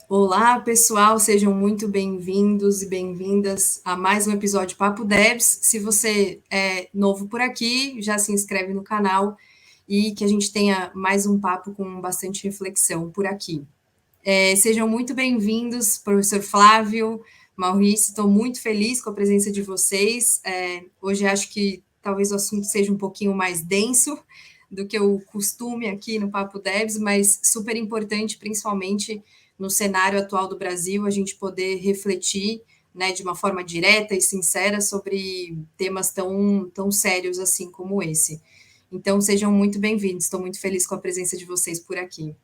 Olá, pessoal, sejam muito bem-vindos e bem-vindas a mais um episódio Papo Debs. Se você é novo por aqui, já se inscreve no canal e que a gente tenha mais um papo com bastante reflexão por aqui. Sejam muito bem-vindos, professor Flávio, Maurício, estou muito feliz com a presença de vocês. Hoje acho que talvez o assunto seja um pouquinho mais denso do que o costume aqui no Papo Debs, mas super importante, principalmente no cenário atual do Brasil, a gente poder refletir, né, de uma forma direta e sincera sobre temas tão sérios assim como esse. Então, sejam muito bem-vindos, estou muito feliz com a presença de vocês por aqui.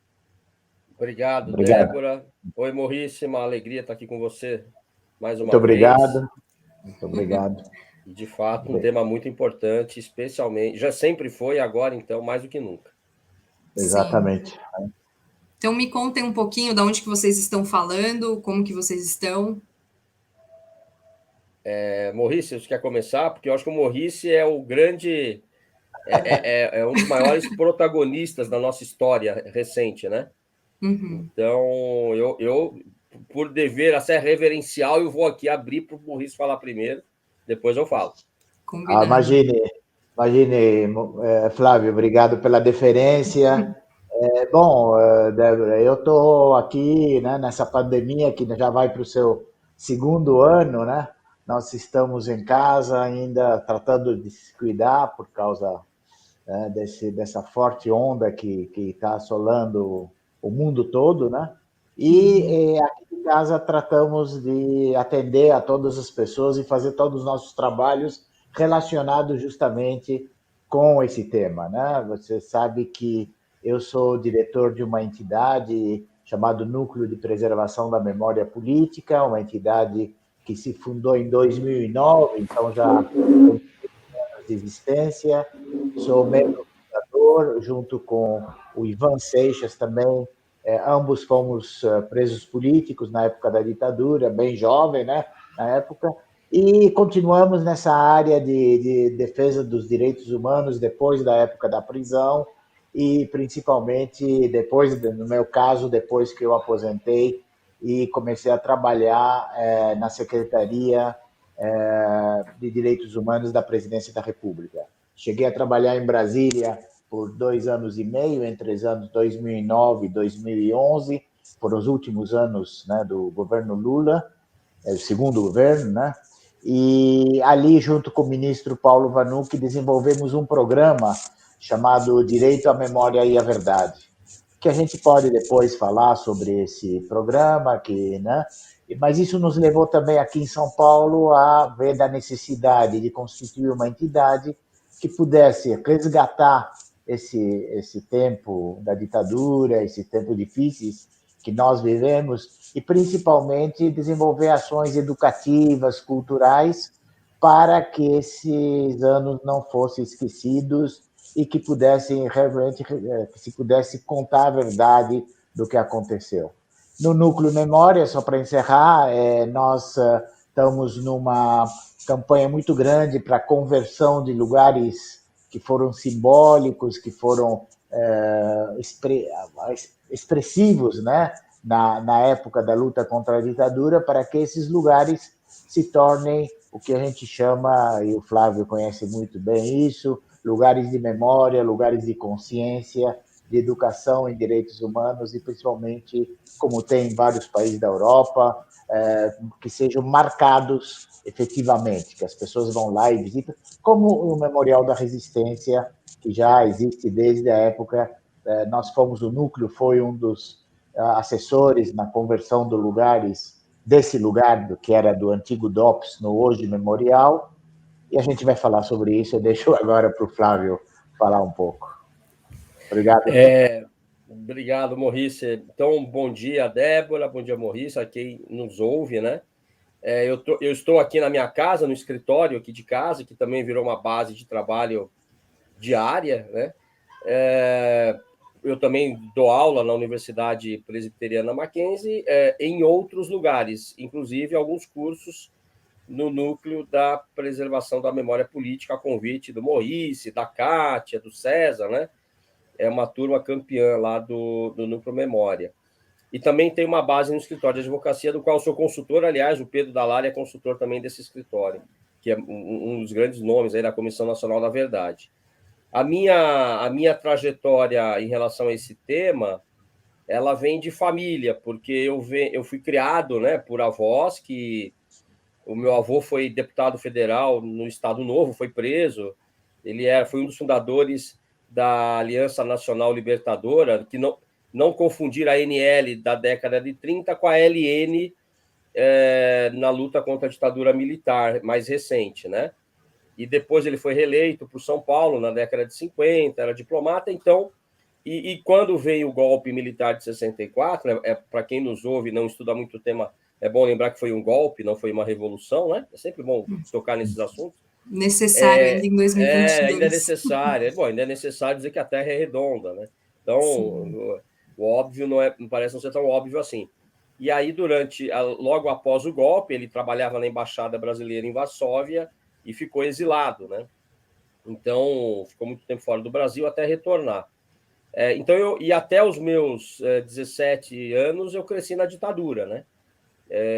Obrigado, Débora. Oi, Maurício, uma alegria estar aqui com você mais uma vez. Muito obrigado. E, de fato, um tema muito importante, especialmente, já sempre foi, agora, então, mais do que nunca. Exatamente. Sim. Então, me contem um pouquinho de onde que vocês estão falando, como que vocês estão. Maurício, você quer começar? Porque eu acho que o Maurício é o grande... É um dos maiores protagonistas da nossa história recente, né? Uhum. Então, eu, por dever a ser reverencial, eu vou aqui abrir para o Maurício falar primeiro, depois eu falo. Combinado. Imagine, Flávio, obrigado pela deferência. Débora, eu estou aqui, né, nessa pandemia que já vai para o seu segundo ano, né? Nós estamos em casa ainda tratando de se cuidar por causa, né, dessa forte onda que está assolando o mundo todo, né? E aqui em casa tratamos de atender a todas as pessoas e fazer todos os nossos trabalhos relacionados justamente com esse tema, né? Você sabe que eu sou diretor de uma entidade chamada Núcleo de Preservação da Memória Política, uma entidade que se fundou em 2009, então já tem 30 anos de existência. Sou membro fundador, junto com o Ivan Seixas também. Ambos fomos presos políticos na época da ditadura, bem jovem, né, na época, e continuamos nessa área de defesa dos direitos humanos depois da época da prisão e principalmente depois, no meu caso, depois que eu aposentei e comecei a trabalhar na Secretaria de Direitos Humanos da Presidência da República. Cheguei a trabalhar em Brasília por 2 anos e meio, entre os anos 2009 e 2011, foram os últimos anos, né, do governo Lula, o segundo governo, né? E ali, junto com o ministro Paulo Vanucchi, desenvolvemos um programa chamado Direito à Memória e à Verdade, que a gente pode depois falar sobre esse programa, né? Mas isso nos levou também aqui em São Paulo a ver da necessidade de constituir uma entidade que pudesse resgatar esse tempo da ditadura, esse tempo difícil que nós vivemos, e principalmente desenvolver ações educativas, culturais, para que esses anos não fossem esquecidos e que pudessem realmente, que se pudesse contar a verdade do que aconteceu. No Núcleo Memória, só para encerrar, nós estamos numa campanha muito grande para a conversão de lugares que foram simbólicos, que foram expressivos, né, na época da luta contra a ditadura, para que esses lugares se tornem o que a gente chama, e o Flávio conhece muito bem isso, lugares de memória, lugares de consciência, de educação em direitos humanos e principalmente, como tem em vários países da Europa, que sejam marcados efetivamente, que as pessoas vão lá e visitam, como o Memorial da Resistência, que já existe desde a época. Nós fomos, o Núcleo foi um dos assessores na conversão de lugares, desse lugar, que era do antigo DOPS, no hoje Memorial, e a gente vai falar sobre isso. Eu deixo agora para o Flávio falar um pouco. Obrigado. Obrigado, Maurício. Então, bom dia, Débora, bom dia, Maurício, a quem nos ouve, né? Eu estou aqui na minha casa, no escritório aqui de casa, que também virou uma base de trabalho diária, né? Eu também dou aula na Universidade Presbiteriana Mackenzie, em outros lugares, inclusive alguns cursos no núcleo da preservação da memória política, a convite do Maurice, da Kátia, do César, né? É uma turma campeã lá do Núcleo Memória. E também tem uma base no escritório de advocacia, do qual eu sou consultor. Aliás, o Pedro Dallara é consultor também desse escritório, que é um dos grandes nomes aí da Comissão Nacional da Verdade. A minha trajetória em relação a esse tema, ela vem de família, porque eu fui criado, né, por avós, que o meu avô foi deputado federal no Estado Novo, foi preso, foi um dos fundadores da Aliança Nacional Libertadora, que não confundir a ANL da década de 30 com a LN na luta contra a ditadura militar mais recente, né? E depois ele foi reeleito por São Paulo na década de 50, era diplomata, então, e quando veio o golpe militar de 64, para quem nos ouve e não estuda muito o tema, é bom lembrar que foi um golpe, não foi uma revolução, né? É sempre bom tocar nesses assuntos. Necessário ainda em 2022. Ainda é necessário. Bom, ainda é necessário dizer que a Terra é redonda, né? Então, o óbvio não parece não ser tão óbvio assim. E aí, logo após o golpe, ele trabalhava na Embaixada Brasileira em Varsóvia e ficou exilado, né? Então, ficou muito tempo fora do Brasil até retornar. Então, e até os meus 17 anos, eu cresci na ditadura, né?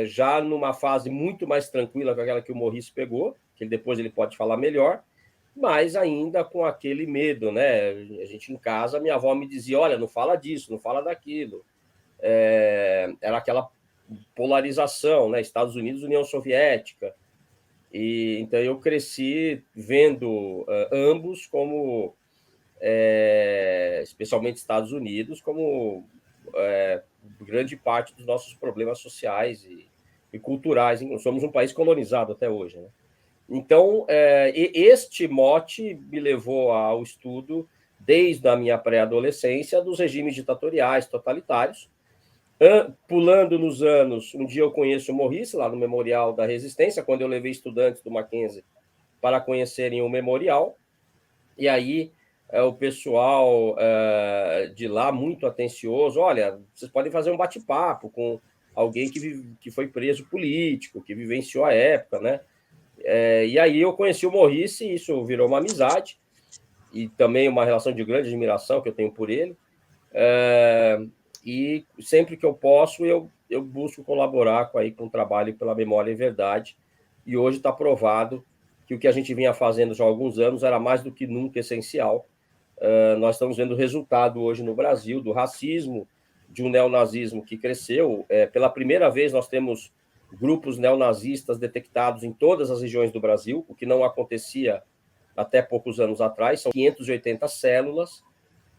Já numa fase muito mais tranquila que aquela que o Maurice pegou, que depois ele pode falar melhor, mas ainda com aquele medo, né? A gente em casa, minha avó me dizia, olha, não fala disso, não fala daquilo. Era aquela polarização, né? Estados Unidos, União Soviética. E então eu cresci vendo ambos como, especialmente Estados Unidos, como grande parte dos nossos problemas sociais e culturais. Somos um país colonizado até hoje, né? Então, este mote me levou ao estudo, desde a minha pré-adolescência, dos regimes ditatoriais, totalitários. Pulando nos anos, um dia eu conheço o Maurice, lá no Memorial da Resistência, quando eu levei estudantes do Mackenzie para conhecerem o memorial. E aí, o pessoal de lá, muito atencioso, olha, vocês podem fazer um bate-papo com alguém que foi preso político, que vivenciou a época, né? E aí eu conheci o Maurice, e isso virou uma amizade, e também uma relação de grande admiração que eu tenho por ele. E sempre que eu posso, eu busco colaborar com o trabalho pela memória e verdade. E hoje está provado que o que a gente vinha fazendo já há alguns anos era mais do que nunca essencial. Nós estamos vendo o resultado hoje no Brasil do racismo, de um neonazismo que cresceu. Pela primeira vez, nós temos grupos neonazistas detectados em todas as regiões do Brasil, o que não acontecia até poucos anos atrás. São 580 células,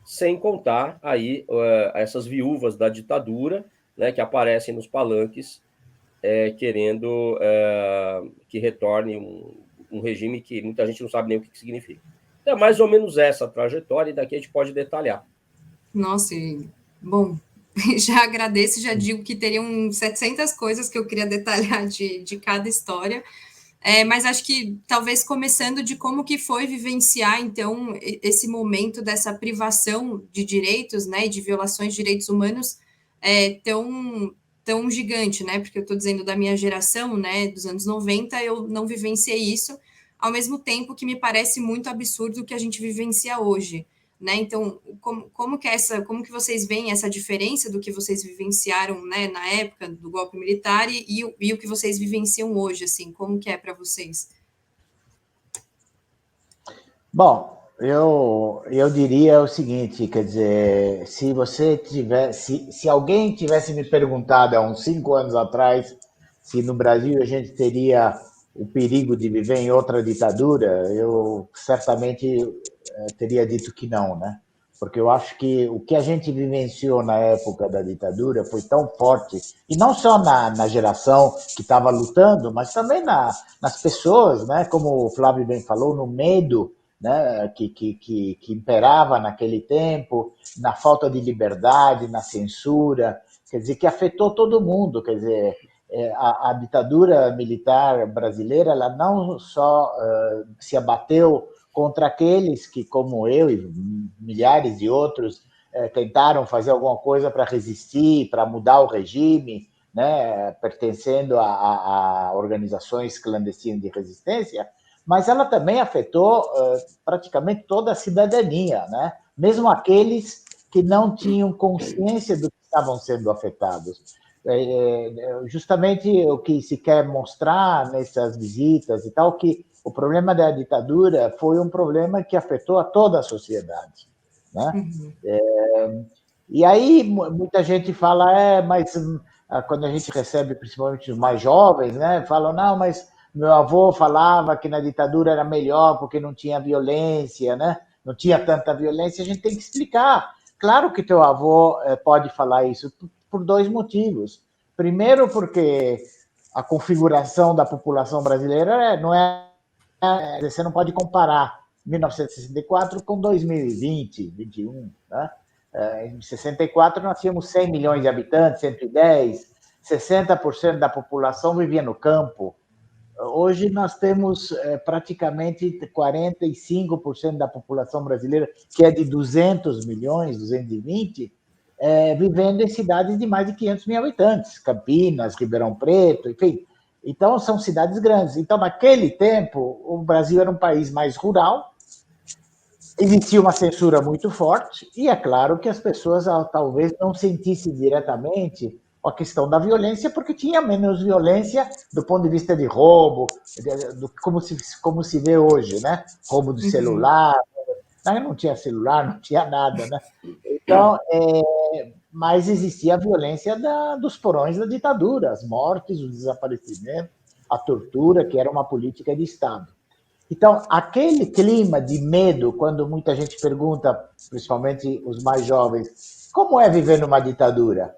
sem contar aí essas viúvas da ditadura, né, que aparecem nos palanques querendo que retorne um regime que muita gente não sabe nem o que significa. Então, é mais ou menos essa trajetória, e daqui a gente pode detalhar. Nossa, bom, já agradeço, já digo que teriam 700 coisas que eu queria detalhar de cada história, mas acho que talvez começando de como que foi vivenciar, então, esse momento dessa privação de direitos, né, e de violações de direitos humanos tão gigante, né, porque eu estou dizendo da minha geração, né, dos anos 90, eu não vivenciei isso, ao mesmo tempo que me parece muito absurdo o que a gente vivencia hoje, né? Então, como que vocês veem essa diferença do que vocês vivenciaram, né, na época do golpe militar e o que vocês vivenciam hoje, assim, como que é para vocês? Bom, eu diria o seguinte, quer dizer, se alguém tivesse me perguntado há uns 5 anos atrás se no Brasil a gente teria o perigo de viver em outra ditadura, eu certamente teria dito que não, né? Porque eu acho que o que a gente vivenciou na época da ditadura foi tão forte, e não só na geração que estava lutando, mas também nas pessoas, né? Como o Flávio bem falou, no medo, né, que imperava naquele tempo, na falta de liberdade, na censura, quer dizer, que afetou todo mundo, quer dizer, a ditadura militar brasileira, ela não só se abateu contra aqueles que, como eu e milhares de outros, tentaram fazer alguma coisa para resistir, para mudar o regime, né, pertencendo a organizações clandestinas de resistência, mas ela também afetou praticamente toda a cidadania, né? Mesmo aqueles que não tinham consciência do que estavam sendo afetados. Justamente o que se quer mostrar nessas visitas e tal, que o problema da ditadura foi um problema que afetou a toda a sociedade, né? E aí muita gente fala, mas quando a gente recebe, principalmente os mais jovens, né, falam, não, mas meu avô falava que na ditadura era melhor porque não tinha violência, né? Não tinha tanta violência, a gente tem que explicar. Claro que teu avô pode falar isso por dois motivos. Primeiro, porque a configuração da população brasileira não é. Você não pode comparar 1964 com 2020, 21, né? Em 64 nós tínhamos 100 milhões de habitantes, 110, 60% da população vivia no campo. Hoje nós temos praticamente 45% da população brasileira, que é de 200 milhões, 220, vivendo em cidades de mais de 500 mil habitantes, Campinas, Ribeirão Preto, enfim. Então, são cidades grandes. Então, naquele tempo, o Brasil era um país mais rural, existia uma censura muito forte, e é claro que as pessoas talvez não sentissem diretamente a questão da violência, porque tinha menos violência do ponto de vista de roubo, como se vê hoje, né? Roubo de celular, não tinha celular, não tinha nada, né? Então, mas existia a violência dos porões da ditadura, as mortes, o desaparecimento, a tortura, que era uma política de Estado. Então, aquele clima de medo, quando muita gente pergunta, principalmente os mais jovens, como é viver numa ditadura?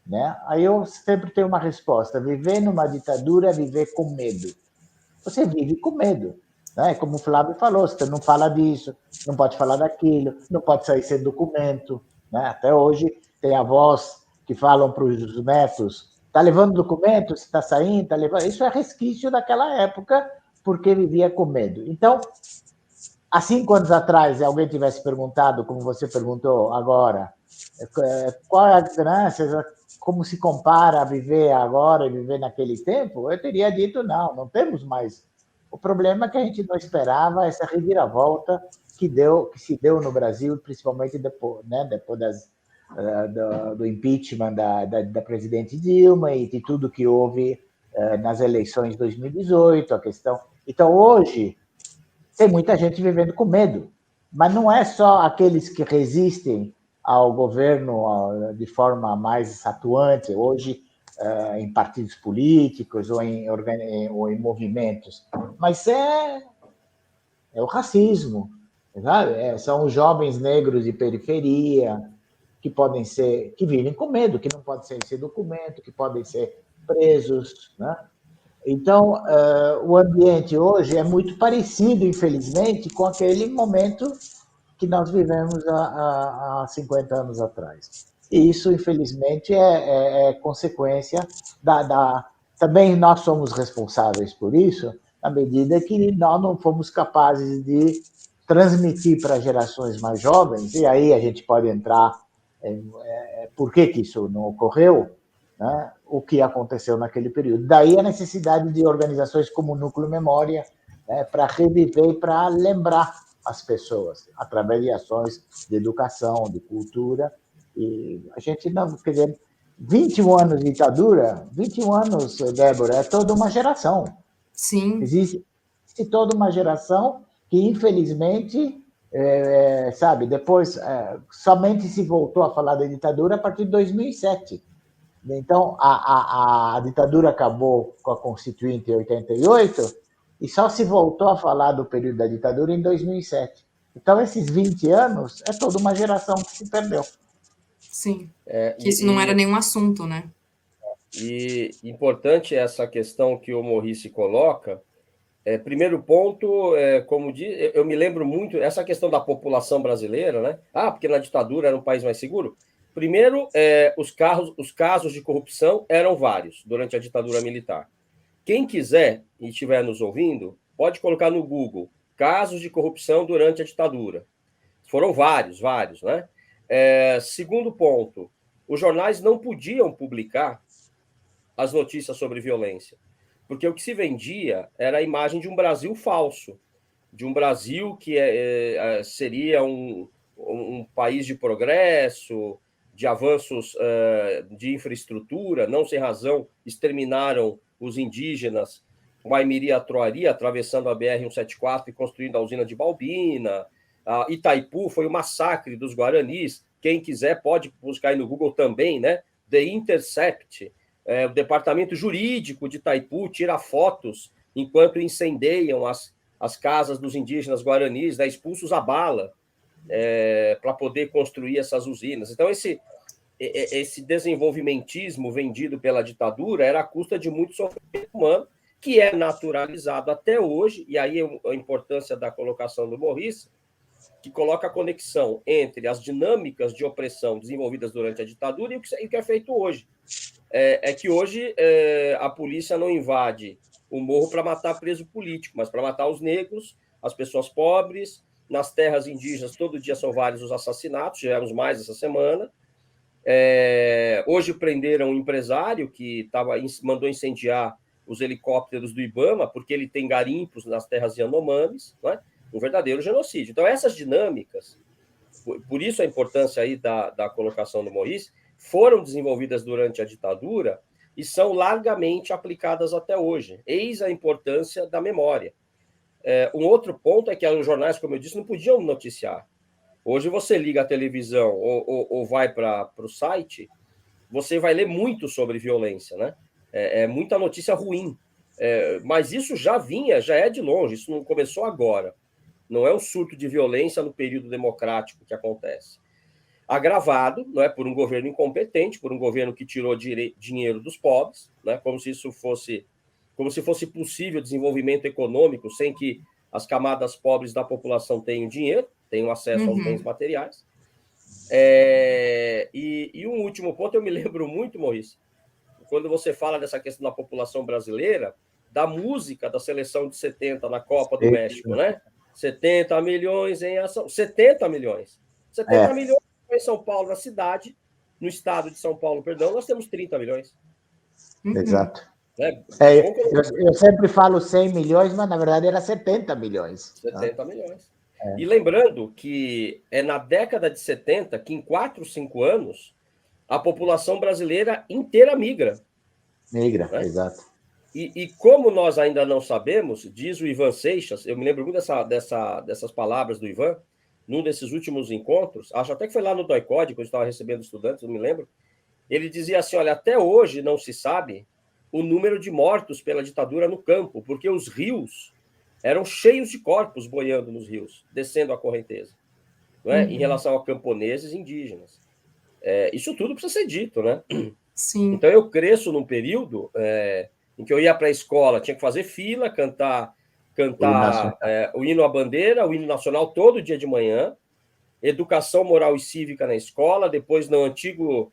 Né? Aí eu sempre tenho uma resposta: viver numa ditadura é viver com medo. Você vive com medo. Né? Como o Flávio falou, você não fala disso, não pode falar daquilo, não pode sair sem documento. Né? Até hoje tem avós que falam para os netos: está levando documento, você está saindo, está levando. Isso é resquício daquela época, porque vivia com medo. Então, há 5 anos atrás, se alguém tivesse perguntado, como você perguntou agora, qual é a diferença, como se compara a viver agora e viver naquele tempo, eu teria dito, não temos mais. O problema é que a gente não esperava essa reviravolta que se deu no Brasil, principalmente depois do impeachment da presidente Dilma e de tudo que houve nas eleições de 2018, a questão. Então, hoje, tem muita gente vivendo com medo, mas não é só aqueles que resistem ao governo de forma mais atuante, hoje em partidos políticos ou em movimentos, mas é o racismo, sabe? São os jovens negros de periferia que vivem com medo, que não podem sair sem documento, que podem ser presos, né? Então, o ambiente hoje é muito parecido, infelizmente, com aquele momento que nós vivemos há 50 anos atrás. E isso, infelizmente, é consequência Também nós somos responsáveis por isso, na medida que nós não fomos capazes de transmitir para gerações mais jovens, e aí a gente pode entrar por que isso não ocorreu, né, o que aconteceu naquele período. Daí a necessidade de organizações como o Núcleo Memória, né, para reviver e para lembrar as pessoas, através de ações de educação, de cultura. E a gente não, quer dizer, 21 anos de ditadura, 21 anos, Débora, é toda uma geração. Sim. Existe toda uma geração que, infelizmente, sabe, depois somente se voltou a falar da ditadura a partir de 2007. Então, a ditadura acabou com a Constituinte em 88 e só se voltou a falar do período da ditadura em 2007. Então, esses 20 anos é toda uma geração que se perdeu. Sim, que isso não era nenhum assunto, né? E importante essa questão que o Maurice coloca. Primeiro ponto, como diz, eu me lembro muito, essa questão da população brasileira, né? Porque na ditadura era um país mais seguro. Primeiro, os casos de corrupção eram vários durante a ditadura militar. Quem quiser e estiver nos ouvindo, pode colocar no Google casos de corrupção durante a ditadura. Foram vários, né? Segundo ponto, os jornais não podiam publicar as notícias sobre violência. Porque o que se vendia era a imagem de um Brasil falso, de um Brasil que seria um país de progresso, de avanços de infraestrutura, não sem razão, exterminaram os indígenas com a Troari, atravessando a BR-174 e construindo a usina de Balbina. Itaipu foi o massacre dos Guaranis. Quem quiser pode buscar aí no Google também, né? The Intercept, o departamento jurídico de Itaipu tira fotos enquanto incendeiam as casas dos indígenas guaranis, né, expulsos à bala, para poder construir essas usinas. Então, esse desenvolvimentismo vendido pela ditadura era à custa de muito sofrimento humano, que é naturalizado até hoje, e aí a importância da colocação do Morris, que coloca a conexão entre as dinâmicas de opressão desenvolvidas durante a ditadura e o que é feito hoje. É que hoje a polícia não invade o morro para matar preso político, mas para matar os negros, as pessoas pobres. Nas terras indígenas, todo dia são vários os assassinatos, tivemos mais essa semana. Hoje prenderam um empresário que mandou incendiar os helicópteros do IBAMA, porque ele tem garimpos nas terras Yanomamis, né? Um verdadeiro genocídio. Então, essas dinâmicas, por isso a importância aí da colocação do Morris, foram desenvolvidas durante a ditadura e são largamente aplicadas até hoje. Eis a importância da memória. Um outro ponto é que os jornais, como eu disse, não podiam noticiar. Hoje você liga a televisão ou vai para o site, você vai ler muito sobre violência, né? Muita notícia ruim. Mas isso já é de longe, isso não começou agora. Não é um surto de violência no período democrático que acontece. Agravado, não é, por um governo incompetente, por um governo que tirou dinheiro dos pobres, né, como se fosse possível desenvolvimento econômico sem que as camadas pobres da população tenham dinheiro, tenham acesso aos bens materiais. E um último ponto, eu me lembro muito, Maurício, quando você fala dessa questão da população brasileira, da música da seleção de 70 na Copa do México, né? 70 milhões em ação. 70 milhões. 70 milhões em São Paulo, na cidade, no estado de São Paulo, perdão, nós temos 30 milhões. Exato. Eu sempre falo 100 milhões, mas na verdade era 70 milhões. 70 milhões. E lembrando que é na década de 70 que em 4, 5 anos a população brasileira inteira migra. Migra, né? Exato. E como nós ainda não sabemos, diz o Ivan Seixas, eu me lembro muito dessas palavras do Ivan, num desses últimos encontros, acho até que foi lá no DOI-CODE, quando eu estava recebendo estudantes, não me lembro, ele dizia assim, olha, até hoje não se sabe o número de mortos pela ditadura no campo, porque os rios eram cheios de corpos boiando nos rios, descendo a correnteza, não é? Em relação a camponeses e indígenas. Isso tudo precisa ser dito, né? Sim. Então, eu cresço num período em que eu ia para a escola, tinha que fazer fila, cantar o hino à bandeira, o hino nacional todo dia de manhã, educação moral e cívica na escola, depois no antigo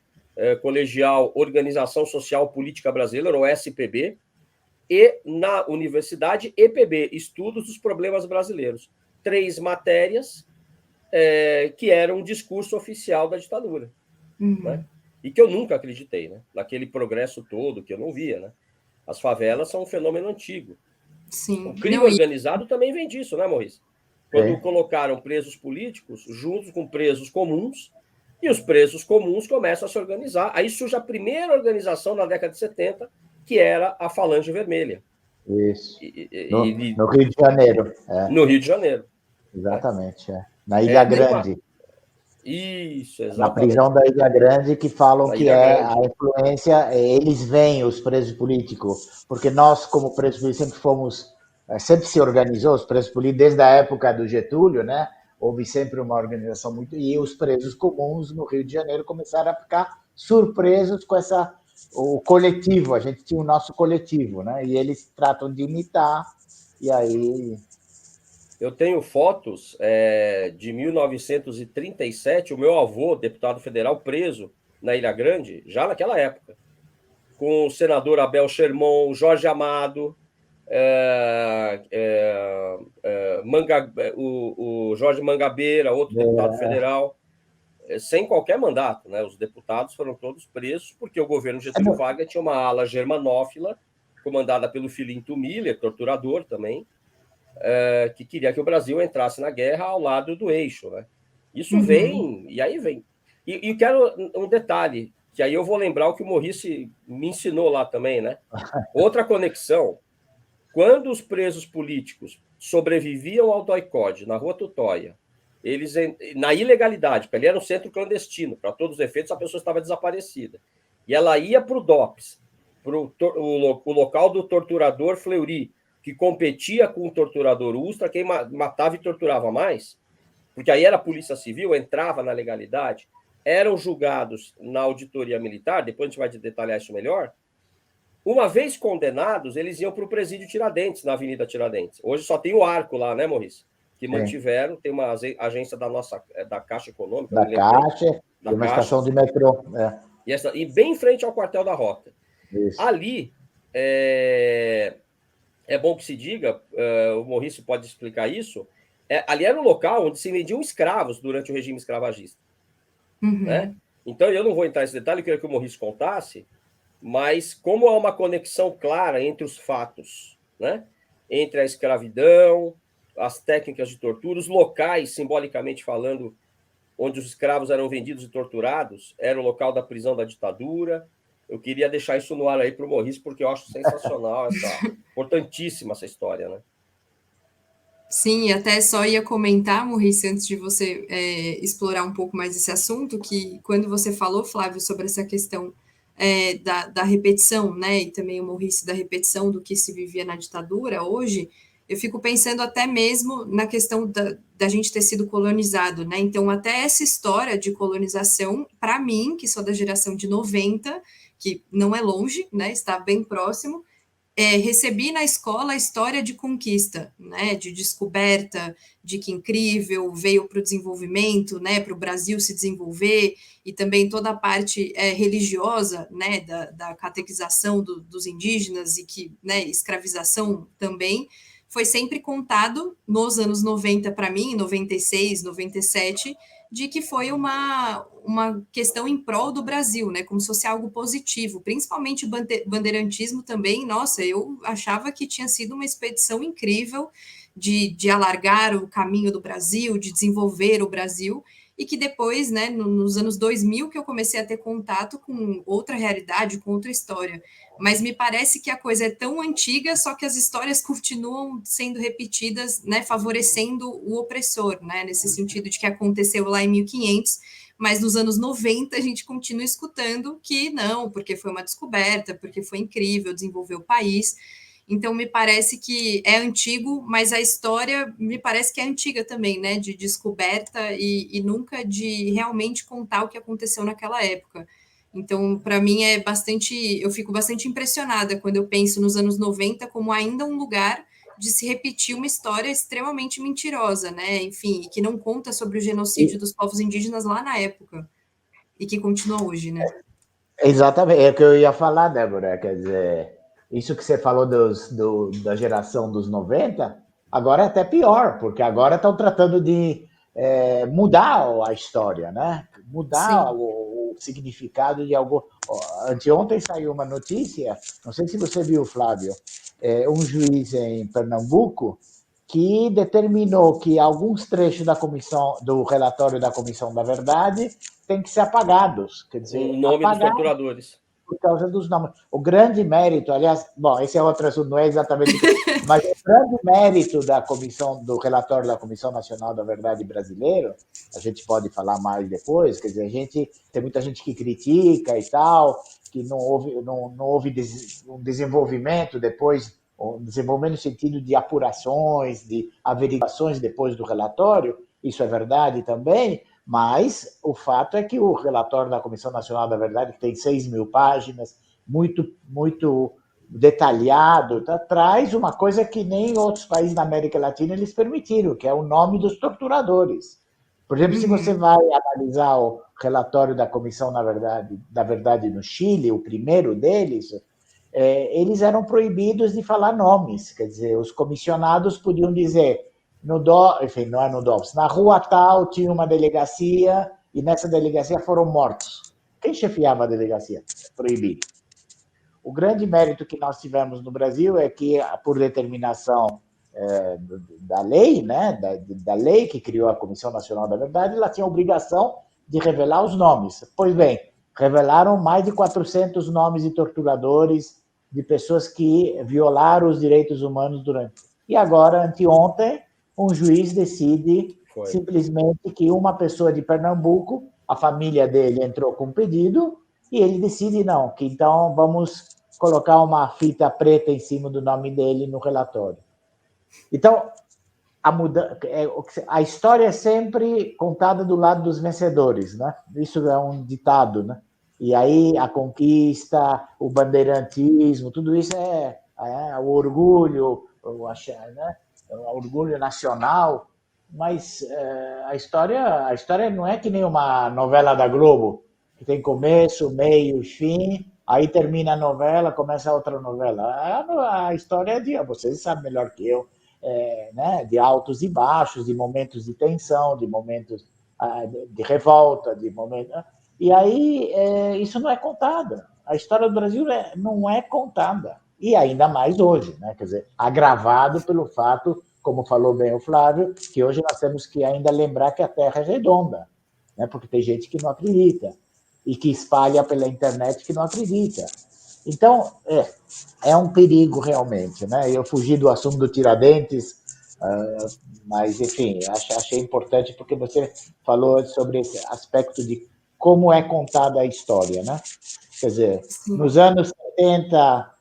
colegial Organização Social Política Brasileira, ou SPB, e na universidade EPB, Estudos dos Problemas Brasileiros. 3 matérias que eram um discurso oficial da ditadura. Né? E que eu nunca acreditei, né? Naquele progresso todo que eu não via, né? As favelas são um fenômeno antigo. Sim. O crime organizado também vem disso, né, Maurício? Quando colocaram presos políticos juntos com presos comuns, e os presos comuns começam a se organizar. Aí surge a primeira organização na década de 70, que era a Falange Vermelha. Isso. No Rio de Janeiro. No Rio de Janeiro. Exatamente. Na Ilha Grande. Isso, exatamente. Na prisão da Ilha Grande, que falam que a influência, eles veem os presos políticos, porque nós, como presos políticos, sempre se organizou, os presos políticos, desde a época do Getúlio, né? Houve sempre uma organização muito... E os presos comuns no Rio de Janeiro começaram a ficar surpresos com o coletivo, a gente tinha o nosso coletivo, né? E eles tratam de imitar, e aí... Eu tenho fotos de 1937, o meu avô, deputado federal, preso na Ilha Grande, já naquela época, com o senador Abel Sherman, Jorge Amado, o Jorge Mangabeira, outro deputado federal. sem qualquer mandato, né? Os deputados foram todos presos porque o governo Getúlio Vargas tinha uma ala germanófila, comandada pelo Filinto Miller, torturador também, que queria que o Brasil entrasse na guerra ao lado do eixo, né? Isso vem, e aí vem. E quero um detalhe, que aí eu vou lembrar o que o Maurice me ensinou lá também, né? Outra conexão, quando os presos políticos sobreviviam ao doicode na Rua Tutóia, eles, na ilegalidade, porque ali era um centro clandestino, para todos os efeitos, a pessoa estava desaparecida. E ela ia para o DOPS, para o local do torturador Fleury, que competia com o torturador Ustra, quem matava e torturava mais, porque aí era a Polícia Civil, entrava na legalidade, eram julgados na auditoria militar, depois a gente vai detalhar isso melhor. Uma vez condenados, eles iam para o presídio Tiradentes, na Avenida Tiradentes. Hoje só tem o Arco lá, né, Maurice? Que mantiveram, tem uma agência da Caixa Econômica. Da Caixa, da uma Caixa, estação de metrô. E bem em frente ao quartel da Rota. Isso. Ali, é bom que se diga, o Maurice pode explicar isso, ali era um local onde se vendiam escravos durante o regime escravagista. Né? Então, eu não vou entrar nesse detalhe, eu queria que o Maurice contasse, mas como há uma conexão clara entre os fatos, né? Entre a escravidão, as técnicas de tortura, os locais, simbolicamente falando, onde os escravos eram vendidos e torturados, era o local da prisão da ditadura. Eu queria deixar isso no ar aí para o Maurice, porque eu acho sensacional, importantíssima essa história, né? Sim, até só ia comentar, Maurice, antes de você explorar um pouco mais esse assunto, que quando você falou, Flávio, sobre essa questão da repetição, né, e também o Maurice da repetição do que se vivia na ditadura, hoje, eu fico pensando até mesmo na questão da gente ter sido colonizado, né, então até essa história de colonização, para mim, que sou da geração de 90, que não é longe, né, está bem próximo, recebi na escola a história de conquista, né, de descoberta, de que incrível, veio para o desenvolvimento, né, para o Brasil se desenvolver, e também toda a parte religiosa, né, da catequização dos indígenas e que, né, escravização também, foi sempre contado nos anos 90 para mim, 96, 97, de que foi uma questão em prol do Brasil, né, como se fosse algo positivo, principalmente o bandeirantismo também. Nossa, eu achava que tinha sido uma expedição incrível de alargar o caminho do Brasil, de desenvolver o Brasil, e que depois, né, nos anos 2000, que eu comecei a ter contato com outra realidade, com outra história. Mas me parece que a coisa é tão antiga, só que as histórias continuam sendo repetidas, né, favorecendo o opressor, né, nesse sentido de que aconteceu lá em 1500, mas nos anos 90 a gente continua escutando que não, porque foi uma descoberta, porque foi incrível, desenvolveu o país. Então, me parece que é antigo, mas a história me parece que é antiga também, né? De descoberta e nunca de realmente contar o que aconteceu naquela época. Então, para mim, eu fico bastante impressionada quando eu penso nos anos 90 como ainda um lugar de se repetir uma história extremamente mentirosa, né? Enfim, que não conta sobre o genocídio dos povos indígenas lá na época e que continua hoje, né? Exatamente, é o que eu ia falar, Débora, quer dizer, isso que você falou da geração dos 90, agora é até pior, porque agora estão tratando de mudar a história, né? Mudar o significado de algo. Anteontem saiu uma notícia, não sei se você viu, Flávio, um juiz em Pernambuco que determinou que alguns trechos do relatório da Comissão da Verdade têm que ser apagados. Quer dizer, o nome dos torturadores. Por causa dos nomes. O grande mérito, aliás, bom, esse é outro assunto, não é exatamente, mas o grande mérito do relatório da Comissão Nacional da Verdade Brasileira, a gente pode falar mais depois, quer dizer, tem muita gente que critica e tal, que não houve um desenvolvimento depois, um desenvolvimento no sentido de apurações, de averiguações depois do relatório, isso é verdade também, mas o fato é que o relatório da Comissão Nacional da Verdade, que tem 6.000 páginas, muito, muito detalhado, traz uma coisa que nem outros países da América Latina eles permitiram, que é o nome dos torturadores. Por exemplo, se você vai analisar o relatório da Comissão da Verdade no Chile, o primeiro deles, eles eram proibidos de falar nomes, quer dizer, os comissionados podiam dizer enfim, não é no DOPS, na rua tal tinha uma delegacia e nessa delegacia foram mortos. Quem chefiava a delegacia? Proibido. O grande mérito que nós tivemos no Brasil é que, por determinação da lei, né, da lei que criou a Comissão Nacional da Verdade, ela tinha a obrigação de revelar os nomes. Pois bem, revelaram mais de 400 nomes de torturadores, de pessoas que violaram os direitos humanos durante... E agora, anteontem, um juiz decide simplesmente que uma pessoa de Pernambuco, a família dele entrou com um pedido, e ele decide não, que então vamos colocar uma fita preta em cima do nome dele no relatório. Então, a história é sempre contada do lado dos vencedores, né? Isso é um ditado, né? E aí a conquista, o bandeirantismo, tudo isso é o orgulho, né? O orgulho nacional, mas a história não é que nem uma novela da Globo, que tem começo, meio, fim, aí termina a novela, começa outra novela. A história é de, vocês sabem melhor que eu, né? De altos e baixos, de momentos de tensão, de momentos de revolta, de momentos... E aí isso não é contado. A história do Brasil não é contada. E ainda mais hoje, né? Quer dizer, agravado pelo fato, como falou bem o Flávio, que hoje nós temos que ainda lembrar que a Terra é redonda, né? Porque tem gente que não acredita e que espalha pela internet que não acredita. Então, é um perigo realmente, né? Eu fugi do assunto do Tiradentes, mas, enfim, achei importante porque você falou sobre esse aspecto de como é contada a história, né? Quer dizer, nos anos 70,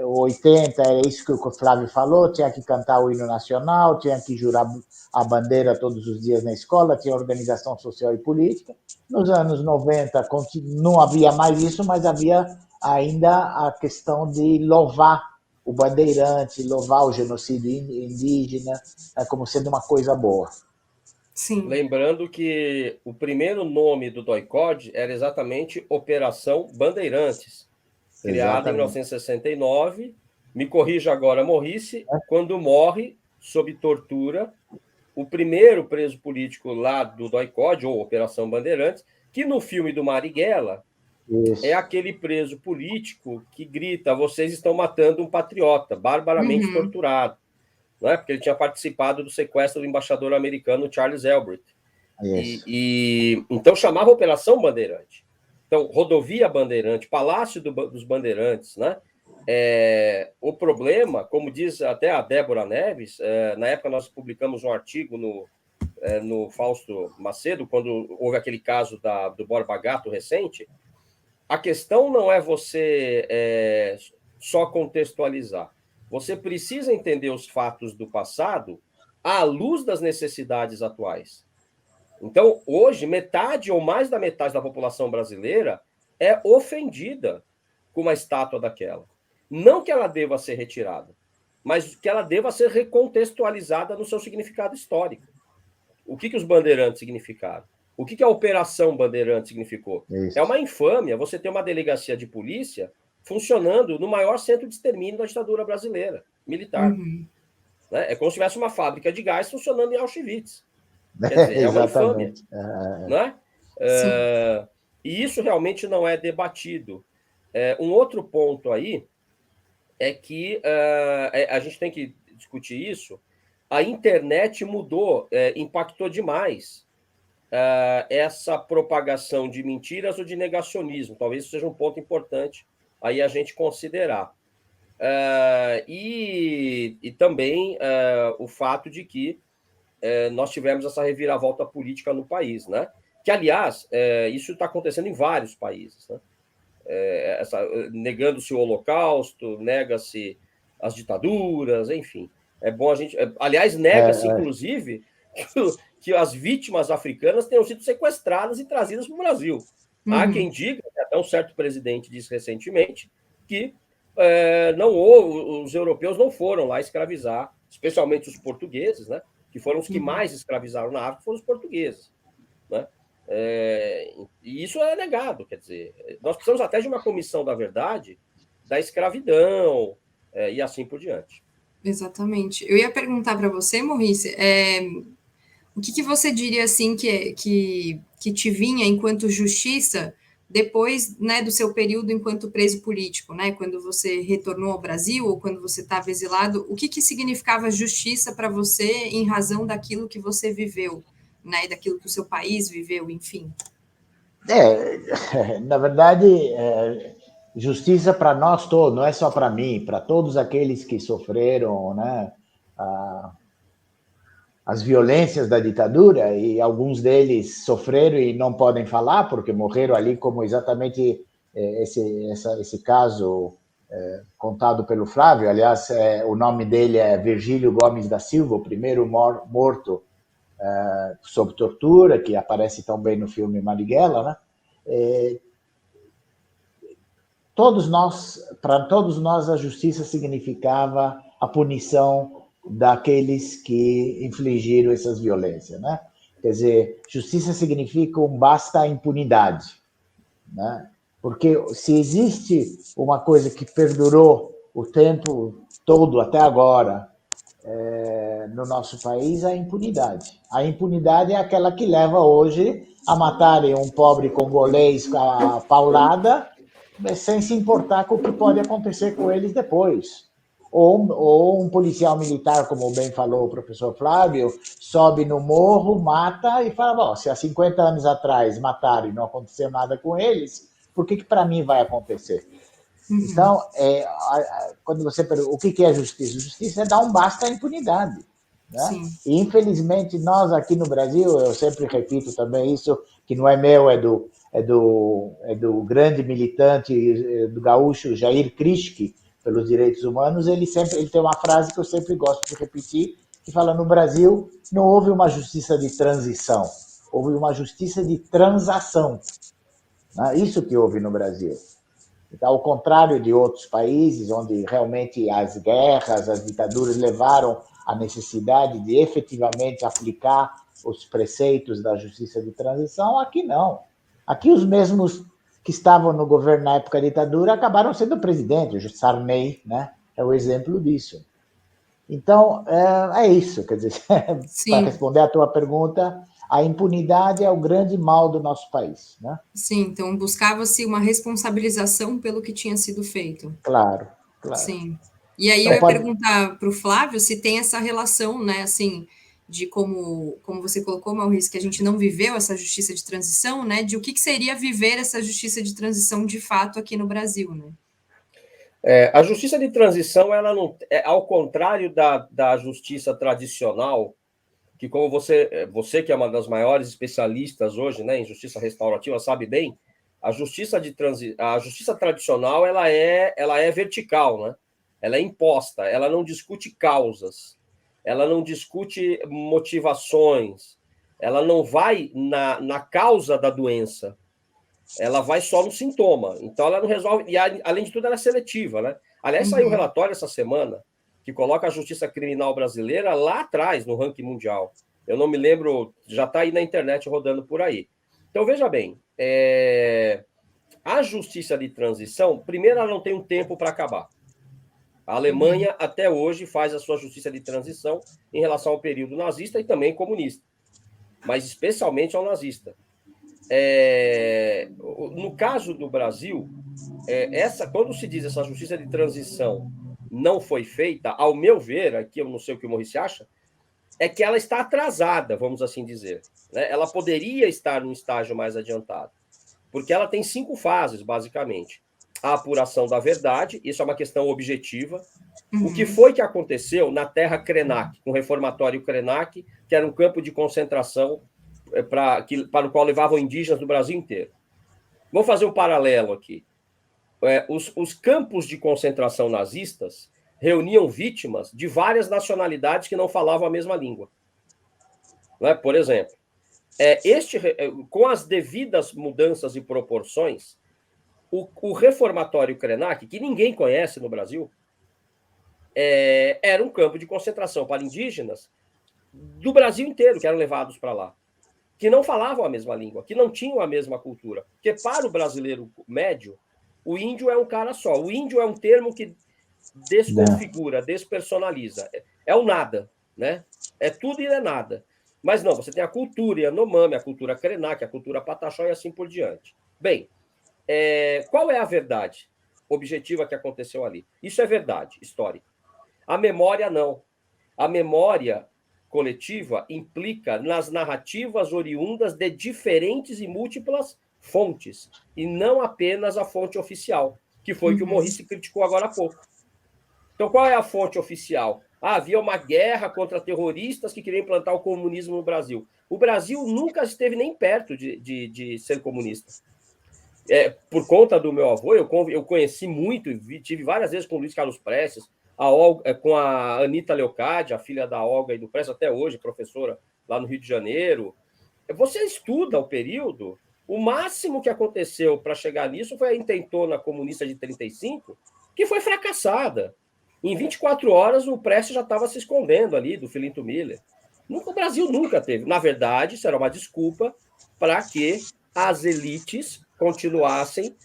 80, é isso que o Flávio falou, tinha que cantar o hino nacional, tinha que jurar a bandeira todos os dias na escola, tinha organização social e política. Nos anos 90 não havia mais isso, mas havia ainda a questão de louvar o bandeirante, louvar o genocídio indígena como sendo uma coisa boa. Sim. Lembrando que o primeiro nome do DOI-CODE era exatamente Operação Bandeirantes, criada em 1969. Me corrija agora, Maurice, quando morre, sob tortura, o primeiro preso político lá do DOI-CODE, ou Operação Bandeirantes, que no filme do Marighella é aquele preso político que grita: vocês estão matando um patriota, barbaramente torturado. Não é? Porque ele tinha participado do sequestro do embaixador americano Charles Elbrit. Então chamava Operação Bandeirante. Então, Rodovia Bandeirante, Palácio dos Bandeirantes, né? O problema, como diz até a Débora Neves, na época nós publicamos um artigo no Fausto Macedo, quando houve aquele caso do Borba Gato recente. A questão não é você só contextualizar. Você precisa entender os fatos do passado à luz das necessidades atuais. Então, hoje, metade ou mais da metade da população brasileira é ofendida com uma estátua daquela. Não que ela deva ser retirada, mas que ela deva ser recontextualizada no seu significado histórico. O que os bandeirantes significaram? O que a Operação Bandeirante significou? Isso. É uma infâmia você ter uma delegacia de polícia funcionando no maior centro de extermínio da ditadura brasileira, militar. Né? É como se tivesse uma fábrica de gás funcionando em Auschwitz. Quer dizer, é uma infâmia. Né? E isso realmente não é debatido. Um outro ponto aí é que a gente tem que discutir isso. A internet mudou, impactou demais essa propagação de mentiras ou de negacionismo. Talvez isso seja um ponto importante aí a gente considerar. E também o fato de que nós tivemos essa reviravolta política no país, né? Que, aliás, isso está acontecendo em vários países, né? Negando-se o Holocausto, nega-se as ditaduras, enfim. É bom a gente... Aliás, nega-se, inclusive, que as vítimas africanas tenham sido sequestradas e trazidas para o Brasil. Há quem diga, até um certo presidente disse recentemente, que os europeus não foram lá escravizar, especialmente os portugueses, né? Que foram os que mais escravizaram na África, foram os portugueses. Né? E isso é negado, quer dizer, nós precisamos até de uma comissão da verdade, da escravidão, e assim por diante. Exatamente. Eu ia perguntar para você, Maurice, O que você diria assim que te vinha enquanto justiça depois, né, do seu período enquanto preso político, né? Quando você retornou ao Brasil ou quando você estava exilado, o que significava justiça para você em razão daquilo que você viveu, né? Daquilo que o seu país viveu, enfim. Na verdade, justiça para nós todos, não é só para mim, para todos aqueles que sofreram, né, as violências da ditadura, e alguns deles sofreram e não podem falar porque morreram ali, como exatamente esse caso contado pelo Flávio. Aliás, o nome dele é Virgílio Gomes da Silva, o primeiro morto sob tortura, que aparece tão bem no filme Marighella, né? Para todos nós, a justiça significava a punição daqueles que infligiram essas violências, né? Quer dizer, justiça significa um basta à impunidade, né? Porque se existe uma coisa que perdurou o tempo todo até agora no nosso país, é a impunidade. A impunidade é aquela que leva hoje a matarem um pobre congolês com a paulada, sem se importar com o que pode acontecer com eles depois. Ou um policial militar, como bem falou o professor Flávio, sobe no morro, mata e fala, bom, se há 50 anos atrás mataram e não aconteceu nada com eles, por que para mim vai acontecer? Então, quando você pergunta o que é justiça? Justiça é dar um basta à impunidade. Né? E, infelizmente, nós aqui no Brasil, eu sempre repito também isso, que não é meu, é do grande militante do gaúcho Jair Krischke pelos direitos humanos. Ele tem uma frase que eu sempre gosto de repetir, que fala: no Brasil não houve uma justiça de transição, houve uma justiça de transação. Né? Isso que houve no Brasil. Então, ao contrário de outros países, onde realmente as guerras, as ditaduras levaram à necessidade de efetivamente aplicar os preceitos da justiça de transição, aqui não. Aqui os mesmos que estavam no governo na época da ditadura acabaram sendo presidente. O Sarney, né, é o exemplo disso. Então, é isso. Quer dizer, para responder à tua pergunta, a impunidade é o grande mal do nosso país. Né? Sim, então buscava-se uma responsabilização pelo que tinha sido feito. Claro. Sim. E aí então, eu ia perguntar para o Flávio se tem essa relação, né, assim, de como você colocou, Maurício, que a gente não viveu essa justiça de transição, né, de o que seria viver essa justiça de transição de fato aqui no Brasil, né? A justiça de transição, ela não, ao contrário da justiça tradicional, que como você que é uma das maiores especialistas hoje, né, em justiça restaurativa, sabe bem, a justiça tradicional ela é vertical, né? Ela é imposta, ela não discute causas, ela não discute motivações, ela não vai na causa da doença, ela vai só no sintoma. Então ela não resolve, e além de tudo ela é seletiva, né? Aliás, saiu um relatório essa semana que coloca a justiça criminal brasileira lá atrás no ranking mundial. Eu não me lembro, já está aí na internet rodando por aí. Então, veja bem, a justiça de transição, primeiro, ela não tem um tempo para acabar. A Alemanha, até hoje, faz a sua justiça de transição em relação ao período nazista e também comunista, mas especialmente ao nazista. No caso do Brasil, quando se diz essa justiça de transição não foi feita, ao meu ver, aqui eu não sei o que o Maurício acha, é que ela está atrasada, vamos assim dizer. Né? Ela poderia estar num estágio mais adiantado, porque ela tem 5 fases, basicamente. A apuração da verdade, isso é uma questão objetiva. O que foi que aconteceu na terra Krenak, com o reformatório Krenak, que era um campo de concentração para o qual levavam indígenas do Brasil inteiro. Vamos fazer um paralelo aqui. Os campos de concentração nazistas reuniam vítimas de várias nacionalidades que não falavam a mesma língua. Né? Por exemplo, com as devidas mudanças e proporções, o reformatório Krenak, que ninguém conhece no Brasil, era um campo de concentração para indígenas do Brasil inteiro que eram levados para lá, que não falavam a mesma língua, que não tinham a mesma cultura. Porque para o brasileiro médio, o índio é um cara só. O índio é um termo que desconfigura, despersonaliza. É o nada, né? É tudo e é nada. Mas não, você tem a cultura Yanomami, a cultura Krenak, a cultura Pataxó e assim por diante. Bem, qual é a verdade objetiva que aconteceu ali? Isso é verdade histórica. A memória, não. A memória coletiva implica nas narrativas oriundas de diferentes e múltiplas fontes, e não apenas a fonte oficial, que foi que o Maurice criticou agora há pouco. Então, qual é a fonte oficial? Havia uma guerra contra terroristas que queriam implantar o comunismo no Brasil. O Brasil nunca esteve nem perto de ser comunista. Por conta do meu avô, eu conheci muito, tive várias vezes com o Luiz Carlos Prestes, com a Anitta Leocádia, a filha da Olga e do Prestes até hoje, professora lá no Rio de Janeiro. Você estuda o período, o máximo que aconteceu para chegar nisso foi a intentona comunista de 1935, que foi fracassada. Em 24 horas, o Prestes já estava se escondendo ali do Filinto Miller. O Brasil nunca teve. Na verdade, isso era uma desculpa para que as elites continuassem,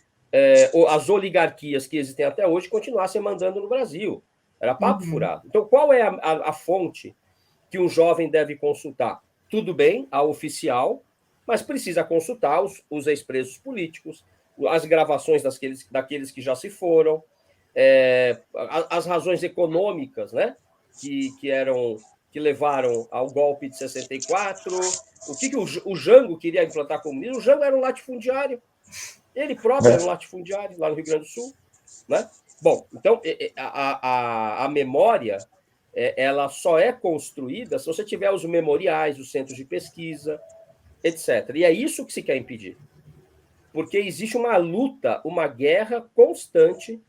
as oligarquias que existem até hoje continuassem mandando no Brasil. Era papo furado. Então, qual é a fonte que um jovem deve consultar? Tudo bem, a oficial, mas precisa consultar os ex-presos políticos, as gravações daqueles que já se foram, as razões econômicas, né, que levaram ao golpe de 64. O que o Jango queria implantar comunismo? O Jango era um latifundiário. Ele próprio era um latifundiário lá no Rio Grande do Sul, né? Bom, então a memória ela só é construída se você tiver os memoriais, os centros de pesquisa, etc. E é isso que se quer impedir. Porque existe uma luta, uma guerra constante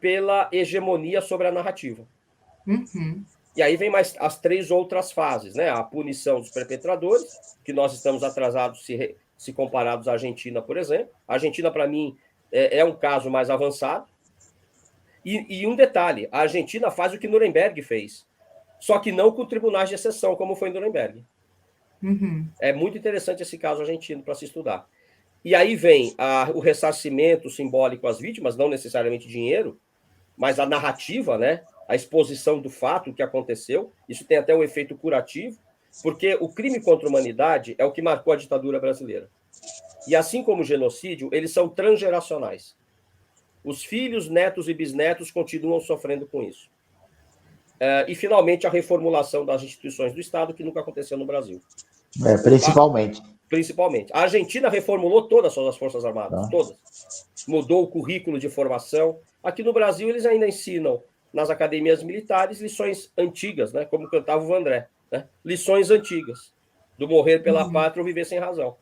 pela hegemonia sobre a narrativa. E aí vem mais as 3 outras fases, né? A punição dos perpetradores, que nós estamos atrasados se comparados à Argentina, por exemplo. A Argentina, para mim, é um caso mais avançado. E um detalhe, a Argentina faz o que Nuremberg fez, só que não com tribunais de exceção, como foi em Nuremberg. É muito interessante esse caso argentino para se estudar. E aí vem o ressarcimento simbólico às vítimas, não necessariamente dinheiro, mas a narrativa, né? A exposição do fato, o que aconteceu. Isso tem até um efeito curativo, porque o crime contra a humanidade é o que marcou a ditadura brasileira. E assim como o genocídio, eles são transgeracionais. Os filhos, netos e bisnetos continuam sofrendo com isso. E, finalmente, a reformulação das instituições do Estado, que nunca aconteceu no Brasil. Principalmente. Principalmente. A Argentina reformulou todas as Forças Armadas, todas. Mudou o currículo de formação. Aqui no Brasil, eles ainda ensinam, nas academias militares, lições antigas, né? Como cantava o Vandré. Né? Lições antigas. Do morrer pela pátria ou viver sem razão.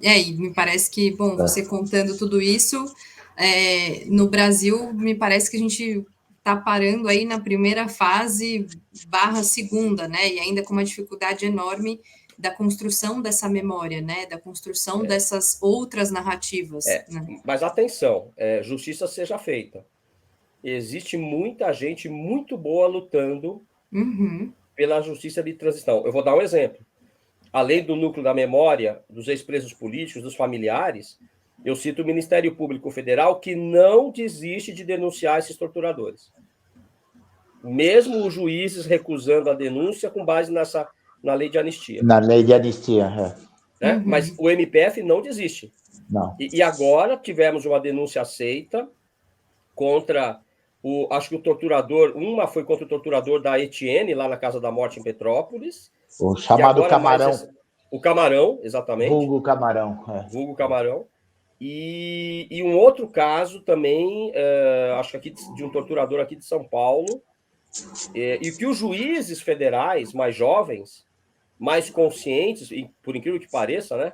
E me parece que, bom, você contando tudo isso, no Brasil, me parece que a gente está parando aí na primeira fase / segunda, né? E ainda com uma dificuldade enorme da construção dessa memória, né? Da construção dessas outras narrativas. Né? Mas atenção, justiça seja feita. Existe muita gente muito boa lutando pela justiça de transição. Eu vou dar um exemplo. Além do núcleo da memória, dos ex-presos políticos, dos familiares, eu cito o Ministério Público Federal, que não desiste de denunciar esses torturadores. Mesmo os juízes recusando a denúncia com base na lei de anistia. Na lei de anistia, né? Mas o MPF não desiste. Não. E agora tivemos uma denúncia aceita contra acho que o torturador, uma foi contra o torturador da Etienne, lá na Casa da Morte em Petrópolis. O chamado Camarão. O Camarão, exatamente. Vulgo Camarão. Vulgo Camarão. E um outro caso também, acho que aqui de um torturador aqui de São Paulo, e que os juízes federais mais jovens, mais conscientes, por incrível que pareça, né?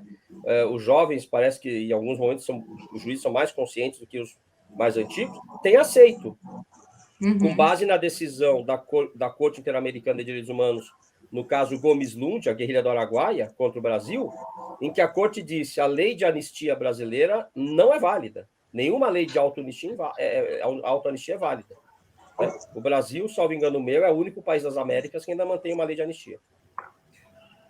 Os jovens parece que em alguns momentos os juízes são mais conscientes do que os mais antigos, têm aceito, com base na decisão da Corte Interamericana de Direitos Humanos, no caso Gomes Lund, a guerrilha do Araguaia, contra o Brasil, em que a Corte disse que a lei de anistia brasileira não é válida. Nenhuma lei de autoanistia é válida. Né? O Brasil, salvo engano meu, é o único país das Américas que ainda mantém uma lei de anistia.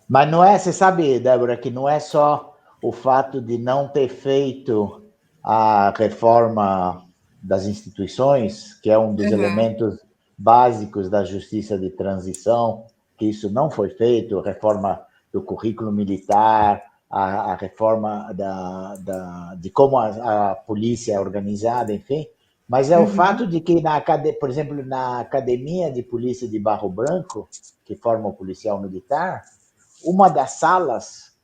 Mas não é, você sabe, Débora, que não é só o fato de não ter feito a reforma das instituições, que é um dos elementos básicos da justiça de transição, que isso não foi feito, a reforma do currículo militar, a reforma de como a polícia é organizada, enfim, mas é o fato de que, por exemplo, na Academia de Polícia de Barro Branco, que forma o policial militar, uma das salas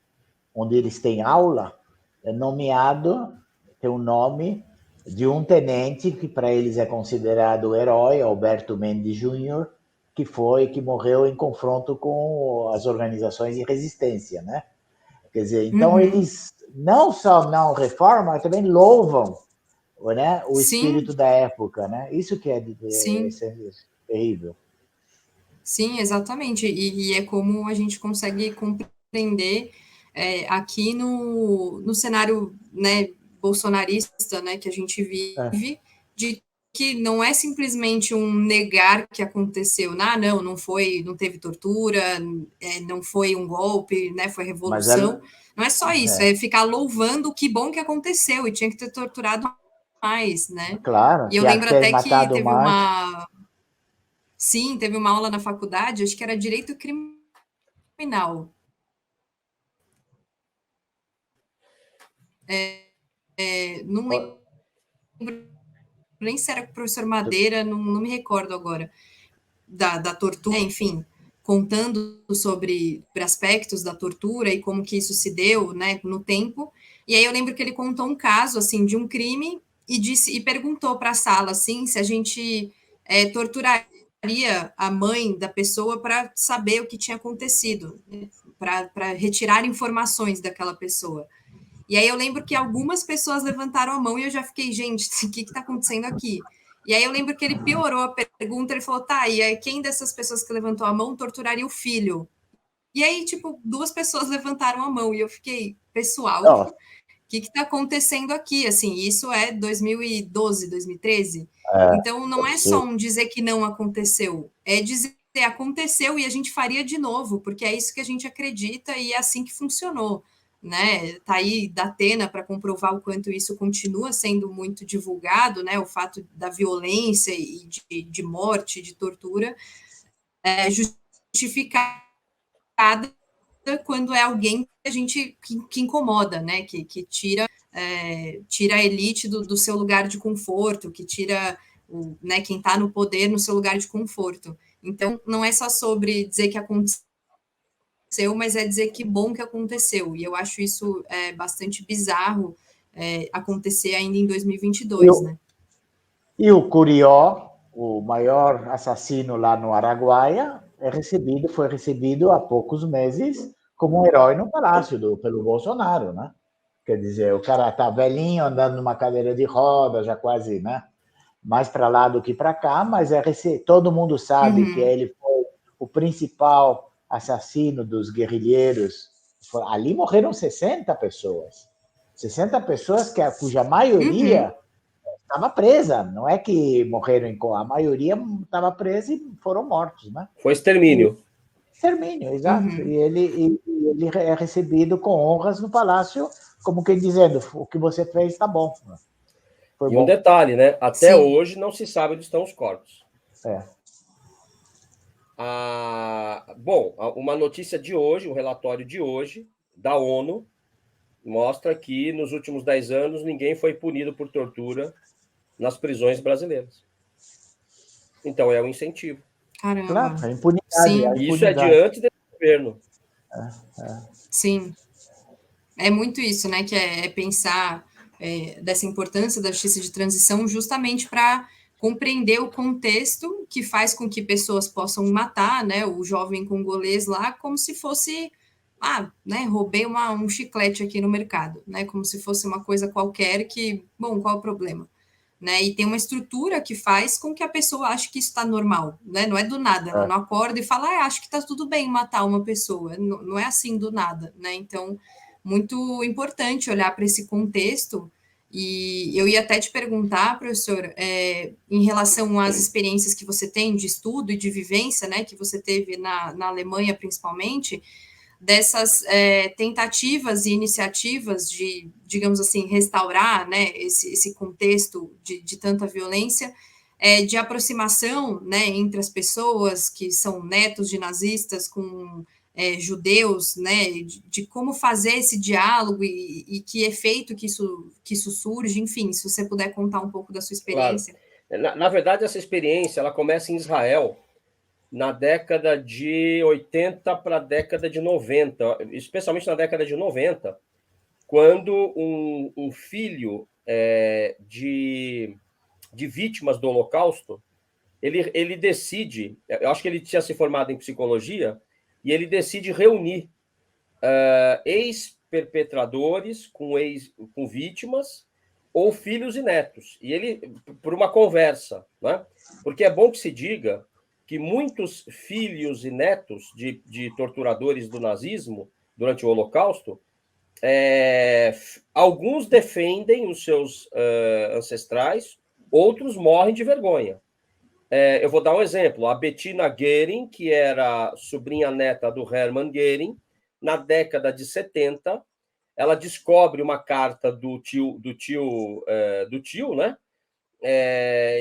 onde eles têm aula é nomeado, tem o nome de um tenente que para eles é considerado o herói, Alberto Mendes Júnior, que morreu em confronto com as organizações de resistência, né? Quer dizer, então eles não só não reformam, mas também louvam, né, o espírito da época, né? Isso que é terrível. Sim, exatamente. E é como a gente consegue compreender aqui no cenário, né, bolsonarista, né, que a gente vive, de que não é simplesmente um negar que aconteceu, não foi, não teve tortura, não foi um golpe, né, foi revolução. Não é só isso, é ficar louvando que bom que aconteceu e tinha que ter torturado mais, né? Claro, E eu lembro até que teve mais. Sim, teve uma aula na faculdade, acho que era direito criminal. Não lembro nem se era com o professor Madeira, não me recordo agora, da tortura, enfim, contando sobre aspectos da tortura e como que isso se deu, né, no tempo. E aí eu lembro que ele contou um caso, assim, de um crime e perguntou para a sala, assim, se a gente torturaria a mãe da pessoa para saber o que tinha acontecido, né, para retirar informações daquela pessoa. E aí eu lembro que algumas pessoas levantaram a mão e eu já fiquei, gente, o que está acontecendo aqui? E aí eu lembro que ele piorou a pergunta, ele falou, tá, e aí quem dessas pessoas que levantou a mão torturaria o filho? E aí, tipo, 2 pessoas levantaram a mão e eu fiquei, pessoal, o que está acontecendo aqui? Assim, isso é 2012, 2013. Então, não é só um dizer que não aconteceu, é dizer que aconteceu e a gente faria de novo, porque é isso que a gente acredita e é assim que funcionou. Né? Tá aí da Atena para comprovar o quanto isso continua sendo muito divulgado, né? O fato da violência e de morte, de tortura, justificada quando é alguém que a gente que incomoda, né? Que tira a elite do seu lugar de conforto, que tira né, quem está no poder no seu lugar de conforto. Então, não é só sobre dizer que aconteceu, mas é dizer que bom que aconteceu. E eu acho isso bastante bizarro acontecer ainda em 2022, né? E o Curió, o maior assassino lá no Araguaia, foi recebido há poucos meses como um herói no palácio pelo Bolsonaro, né? Quer dizer, o cara tá velhinho, andando numa cadeira de roda, já quase, né? Mais para lá do que para cá, mas todo mundo sabe que ele foi o principal assassino dos guerrilheiros. Ali morreram 60 pessoas. 60 pessoas cuja maioria estava presa. Não é que morreram a maioria estava presa e foram mortos, né? Foi extermínio. Extermínio, exato. E ele é recebido com honras no palácio, como quem dizendo, o que você fez está bom. Foi bom. Um detalhe, né? Até hoje não se sabe onde estão os corpos. Bom, uma notícia de hoje, um relatório de hoje, da ONU, mostra que nos últimos 10 anos ninguém foi punido por tortura nas prisões brasileiras. Então é um incentivo. Caramba. Claro, a impunidade. Sim. Isso é diante desse governo. Sim. É muito isso, né? Que é pensar dessa importância da justiça de transição justamente para compreender o contexto que faz com que pessoas possam matar, né, o jovem congolês lá como se fosse, né, roubei um chiclete aqui no mercado, né, como se fosse uma coisa qualquer que, bom, qual o problema? Né, e tem uma estrutura que faz com que a pessoa ache que isso está normal, né, não é do nada, ela não acorda e fala, acho que está tudo bem matar uma pessoa, não é assim do nada, né, então, muito importante olhar para esse contexto. E eu ia até te perguntar, professor, em relação às experiências que você tem de estudo e de vivência, né, que você teve na Alemanha, principalmente, dessas tentativas e iniciativas de, digamos assim, restaurar, né, esse contexto de tanta violência, de aproximação, né, entre as pessoas que são netos de nazistas com judeus, né, de como fazer esse diálogo e que efeito que isso surge, enfim, se você puder contar um pouco da sua experiência. Claro. Na verdade, essa experiência ela começa em Israel, na década de 80 para a década de 90, especialmente na década de 90, quando um filho de vítimas do Holocausto, ele decide, eu acho que ele tinha se formado em psicologia, e ele decide reunir ex-perpetradores com vítimas ou filhos e netos, e ele, por uma conversa, né? Porque é bom que se diga que muitos filhos e netos de torturadores do nazismo durante o Holocausto, alguns defendem os seus ancestrais, outros morrem de vergonha. Eu vou dar um exemplo. A Bettina Goering, que era sobrinha neta do Hermann Goering, na década de 70, ela descobre uma carta do tio, né?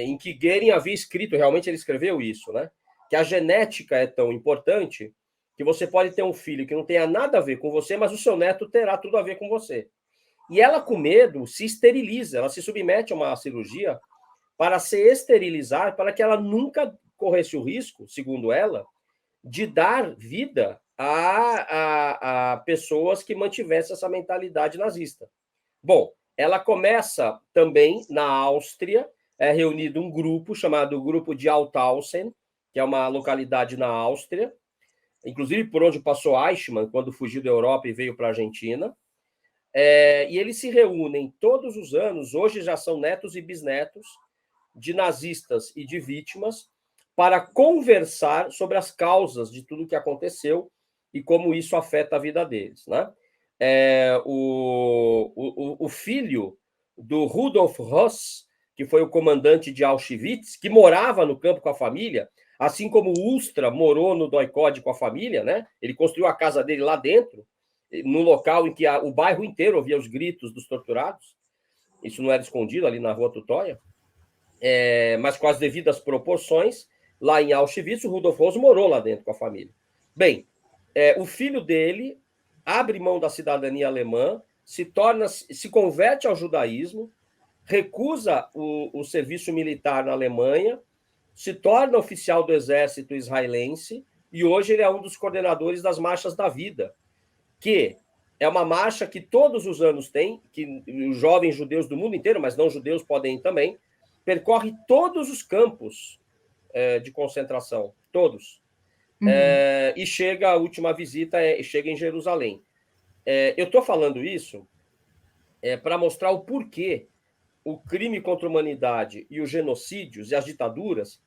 Em que Goering havia escrito, realmente ele escreveu isso, né? Que a genética é tão importante que você pode ter um filho que não tenha nada a ver com você, mas o seu neto terá tudo a ver com você. E ela, com medo, se esteriliza, ela se submete a uma cirurgia para se esterilizar, para que ela nunca corresse o risco, segundo ela, de dar vida a pessoas que mantivessem essa mentalidade nazista. Bom, ela começa também na Áustria, reunido um grupo chamado Grupo de Althausen, que é uma localidade na Áustria, inclusive por onde passou Eichmann, quando fugiu da Europa e veio para a Argentina. E eles se reúnem todos os anos, hoje já são netos e bisnetos de nazistas e de vítimas, para conversar sobre as causas de tudo que aconteceu e como isso afeta a vida deles, né? O filho do Rudolf Höss, que foi o comandante de Auschwitz, que morava no campo com a família, assim como o Ustra morou no Doikod com a família, né? Ele construiu a casa dele lá dentro, no local em que o bairro inteiro ouvia os gritos dos torturados. Isso não era escondido ali na Rua Tutóia, mas com as devidas proporções. Lá em Auschwitz, o Rudolf Höss morou lá dentro com a família. Bem, o filho dele abre mão da cidadania alemã, se converte ao judaísmo, recusa o serviço militar na Alemanha, se torna oficial do exército israelense e hoje ele é um dos coordenadores das Marchas da Vida, que é uma marcha que todos os anos tem, que os jovens judeus do mundo inteiro, mas não judeus podem ir também, percorre todos os campos de concentração, todos. Uhum. E chega, a última visita chega em Jerusalém. Eu estou falando isso para mostrar o porquê o crime contra a humanidade e os genocídios e as ditaduras,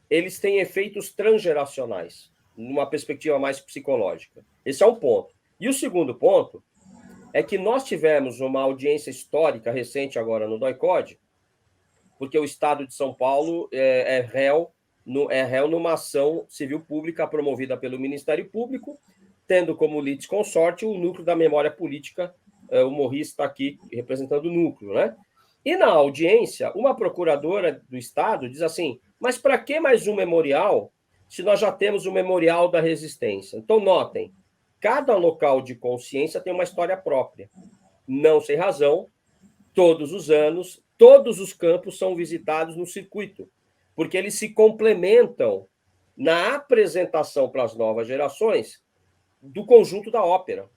eles têm efeitos transgeracionais, numa perspectiva mais psicológica. Esse é um ponto. E o segundo ponto é que nós tivemos uma audiência histórica recente agora no Doikod, porque o Estado de São Paulo é réu numa ação civil pública promovida pelo Ministério Público, tendo como litisconsorte o núcleo da memória política, o Morris está aqui representando o núcleo, né? E na audiência, uma procuradora do Estado diz assim, mas para que mais um memorial se nós já temos o Memorial da Resistência? Então, notem, cada local de consciência tem uma história própria. Não sem razão, todos os anos, todos os campos são visitados no circuito, porque eles se complementam na apresentação para as novas gerações do conjunto da ópera.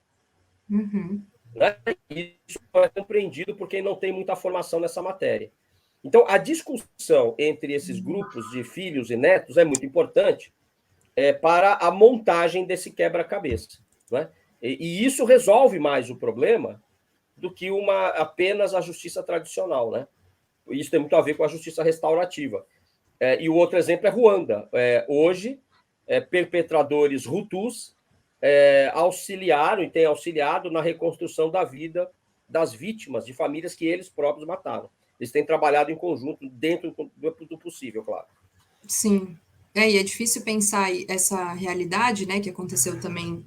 Uhum. Né? Isso é compreendido por quem não tem muita formação nessa matéria. Então, a discussão entre esses grupos de filhos e netos é muito importante para a montagem desse quebra-cabeça. Né? E isso resolve mais o problema do que apenas a justiça tradicional. Né? Isso tem muito a ver com a justiça restaurativa. E o outro exemplo é Ruanda. Hoje, perpetradores hutus auxiliaram e têm auxiliado na reconstrução da vida das vítimas de famílias que eles próprios mataram. Eles têm trabalhado em conjunto, dentro do possível, claro. Sim. E é difícil pensar essa realidade, né, que aconteceu também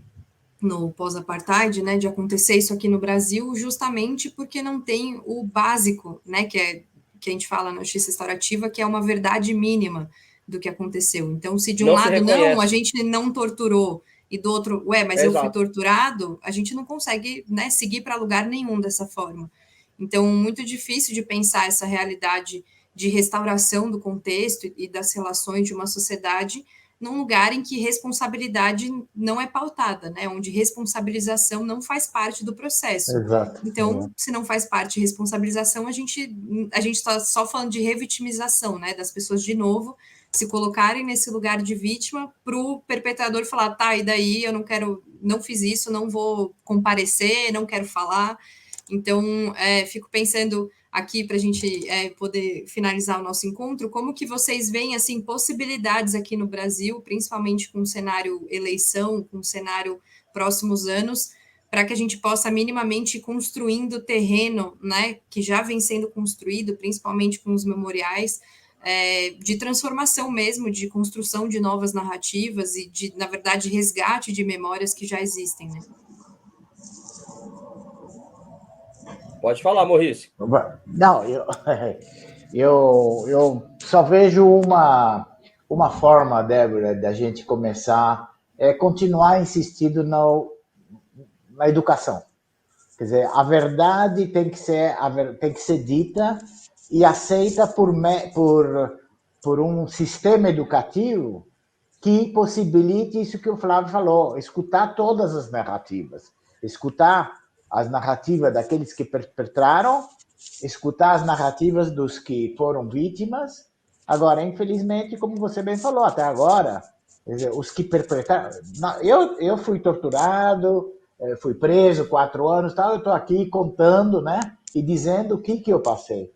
no pós-apartheid, né, de acontecer isso aqui no Brasil, justamente porque não tem o básico, né, que é que a gente fala na justiça restaurativa, que é uma verdade mínima do que aconteceu. Então, se de um Não se lado, reconhece. não, a gente não torturou, e do outro, mas eu fui torturado, a gente não consegue, né, seguir para lugar nenhum dessa forma. Então, muito difícil de pensar essa realidade de restauração do contexto e das relações de uma sociedade num lugar em que responsabilidade não é pautada, né? Onde responsabilização não faz parte do processo. Exato. Então, se não faz parte de responsabilização, a gente está só falando de revitimização, né? Das pessoas, de novo, se colocarem nesse lugar de vítima para o perpetrador falar, tá, e daí eu não fiz isso, não vou comparecer, não quero falar. Então, fico pensando aqui para a gente poder finalizar o nosso encontro, como que vocês veem assim possibilidades aqui no Brasil, principalmente com o cenário eleição, com o cenário próximos anos, para que a gente possa minimamente ir construindo terreno, né, que já vem sendo construído, principalmente com os memoriais, de transformação mesmo, de construção de novas narrativas e de, na verdade, resgate de memórias que já existem, né? Pode falar, Maurício. Não, eu só vejo uma forma, Débora, da gente começar, continuar insistindo na educação. Quer dizer, a verdade tem que ser dita e aceita por um sistema educativo que possibilite isso que o Flávio falou, escutar todas as narrativas, escutar as narrativas daqueles que perpetraram, escutar as narrativas dos que foram vítimas. Agora, infelizmente, como você bem falou, até agora, os que perpetraram... Eu fui torturado, fui preso 4 anos, tal, eu estou aqui contando, né, e dizendo o que eu passei.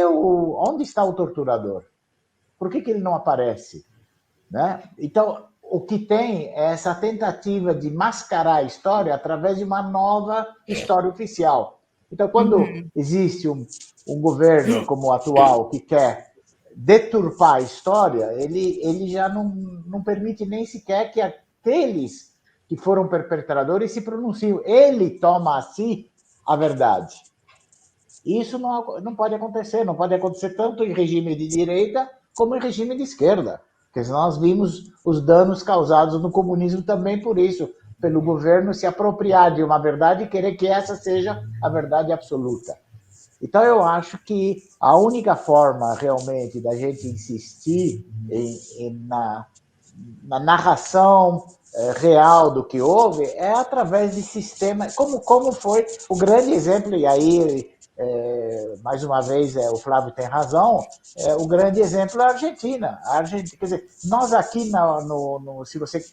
Onde está o torturador? Por que ele não aparece? Né? Então, o que tem é essa tentativa de mascarar a história através de uma nova história oficial. Então, quando existe um governo como o atual que quer deturpar a história, ele já não permite nem sequer que aqueles que foram perpetradores se pronunciem. Ele toma a si a verdade. Isso não pode acontecer. Não pode acontecer tanto em regime de direita como em regime de esquerda. Porque nós vimos os danos causados no comunismo também por isso, pelo governo se apropriar de uma verdade e querer que essa seja a verdade absoluta. Então, eu acho que a única forma realmente da gente insistir na narração real do que houve é através de sistemas, como foi o grande exemplo, e aí, mais uma vez, o Flávio tem razão, o grande exemplo é a Argentina. Quer dizer, nós aqui, se você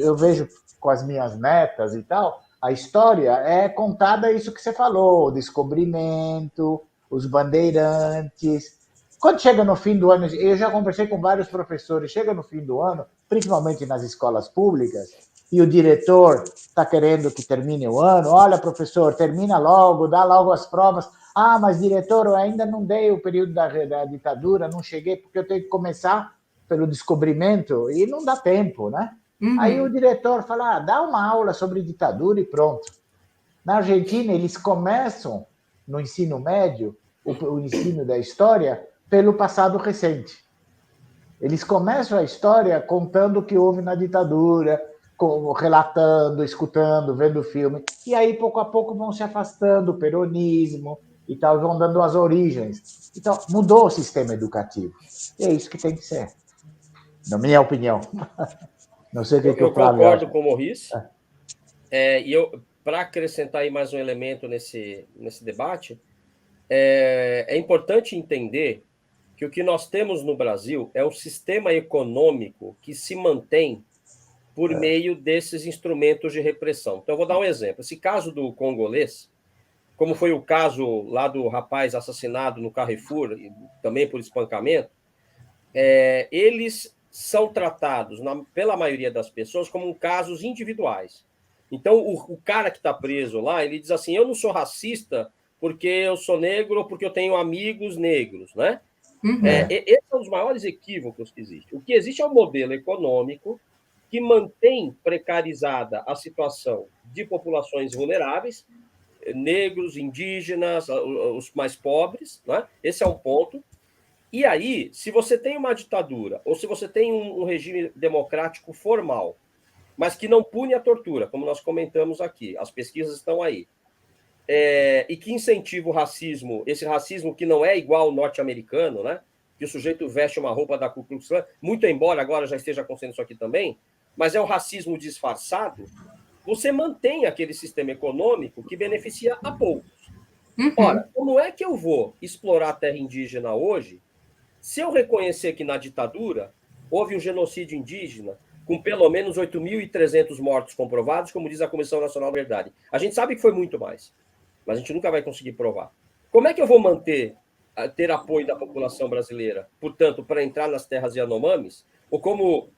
eu vejo com as minhas netas e tal, a história é contada isso que você falou, o descobrimento, os bandeirantes. Quando chega no fim do ano, eu já conversei com vários professores, chega no fim do ano, principalmente nas escolas públicas, e o diretor está querendo que termine o ano. Olha, professor, termina logo, dá logo as provas. Ah, mas diretor, eu ainda não dei o período da ditadura, não cheguei, porque eu tenho que começar pelo descobrimento, e não dá tempo, né? Aí o diretor fala, dá uma aula sobre ditadura e pronto. Na Argentina, eles começam, no ensino médio, o ensino da história, pelo passado recente. Eles começam a história contando o que houve na ditadura, relatando, escutando, vendo filme, e aí, pouco a pouco, vão se afastando do peronismo e tal, vão dando as origens. Então, mudou o sistema educativo. E é isso que tem que ser, na minha opinião. Não sei o que eu concordo com o Maurício. E para acrescentar aí mais um elemento nesse debate, é importante entender que o que nós temos no Brasil é um sistema econômico que se mantém por meio desses instrumentos de repressão. Então, eu vou dar um exemplo. Esse caso do congolês, como foi o caso lá do rapaz assassinado no Carrefour, também por espancamento, eles são tratados, pela maioria das pessoas, como casos individuais. Então, o cara que está preso lá, ele diz assim, eu não sou racista porque eu sou negro ou porque eu tenho amigos negros, né? Esse é um dos maiores equívocos que existe. O que existe é um modelo econômico que mantém precarizada a situação de populações vulneráveis negros, indígenas, os mais pobres, né? Esse é um ponto. E aí, se você tem uma ditadura, ou se você tem um regime democrático formal, mas que não pune a tortura, como nós comentamos aqui, as pesquisas estão aí, e que incentiva o racismo, esse racismo que não é igual ao norte-americano, né? Que o sujeito veste uma roupa da Ku Klux Klan, muito embora agora já esteja acontecendo isso aqui também, mas é o racismo disfarçado, você mantém aquele sistema econômico que beneficia a poucos. Ora, como é que eu vou explorar a terra indígena hoje se eu reconhecer que na ditadura houve um genocídio indígena com pelo menos 8.300 mortos comprovados, como diz a Comissão Nacional da Verdade? A gente sabe que foi muito mais, mas a gente nunca vai conseguir provar. Como é que eu vou ter apoio da população brasileira, portanto, para entrar nas terras Yanomamis? Ou como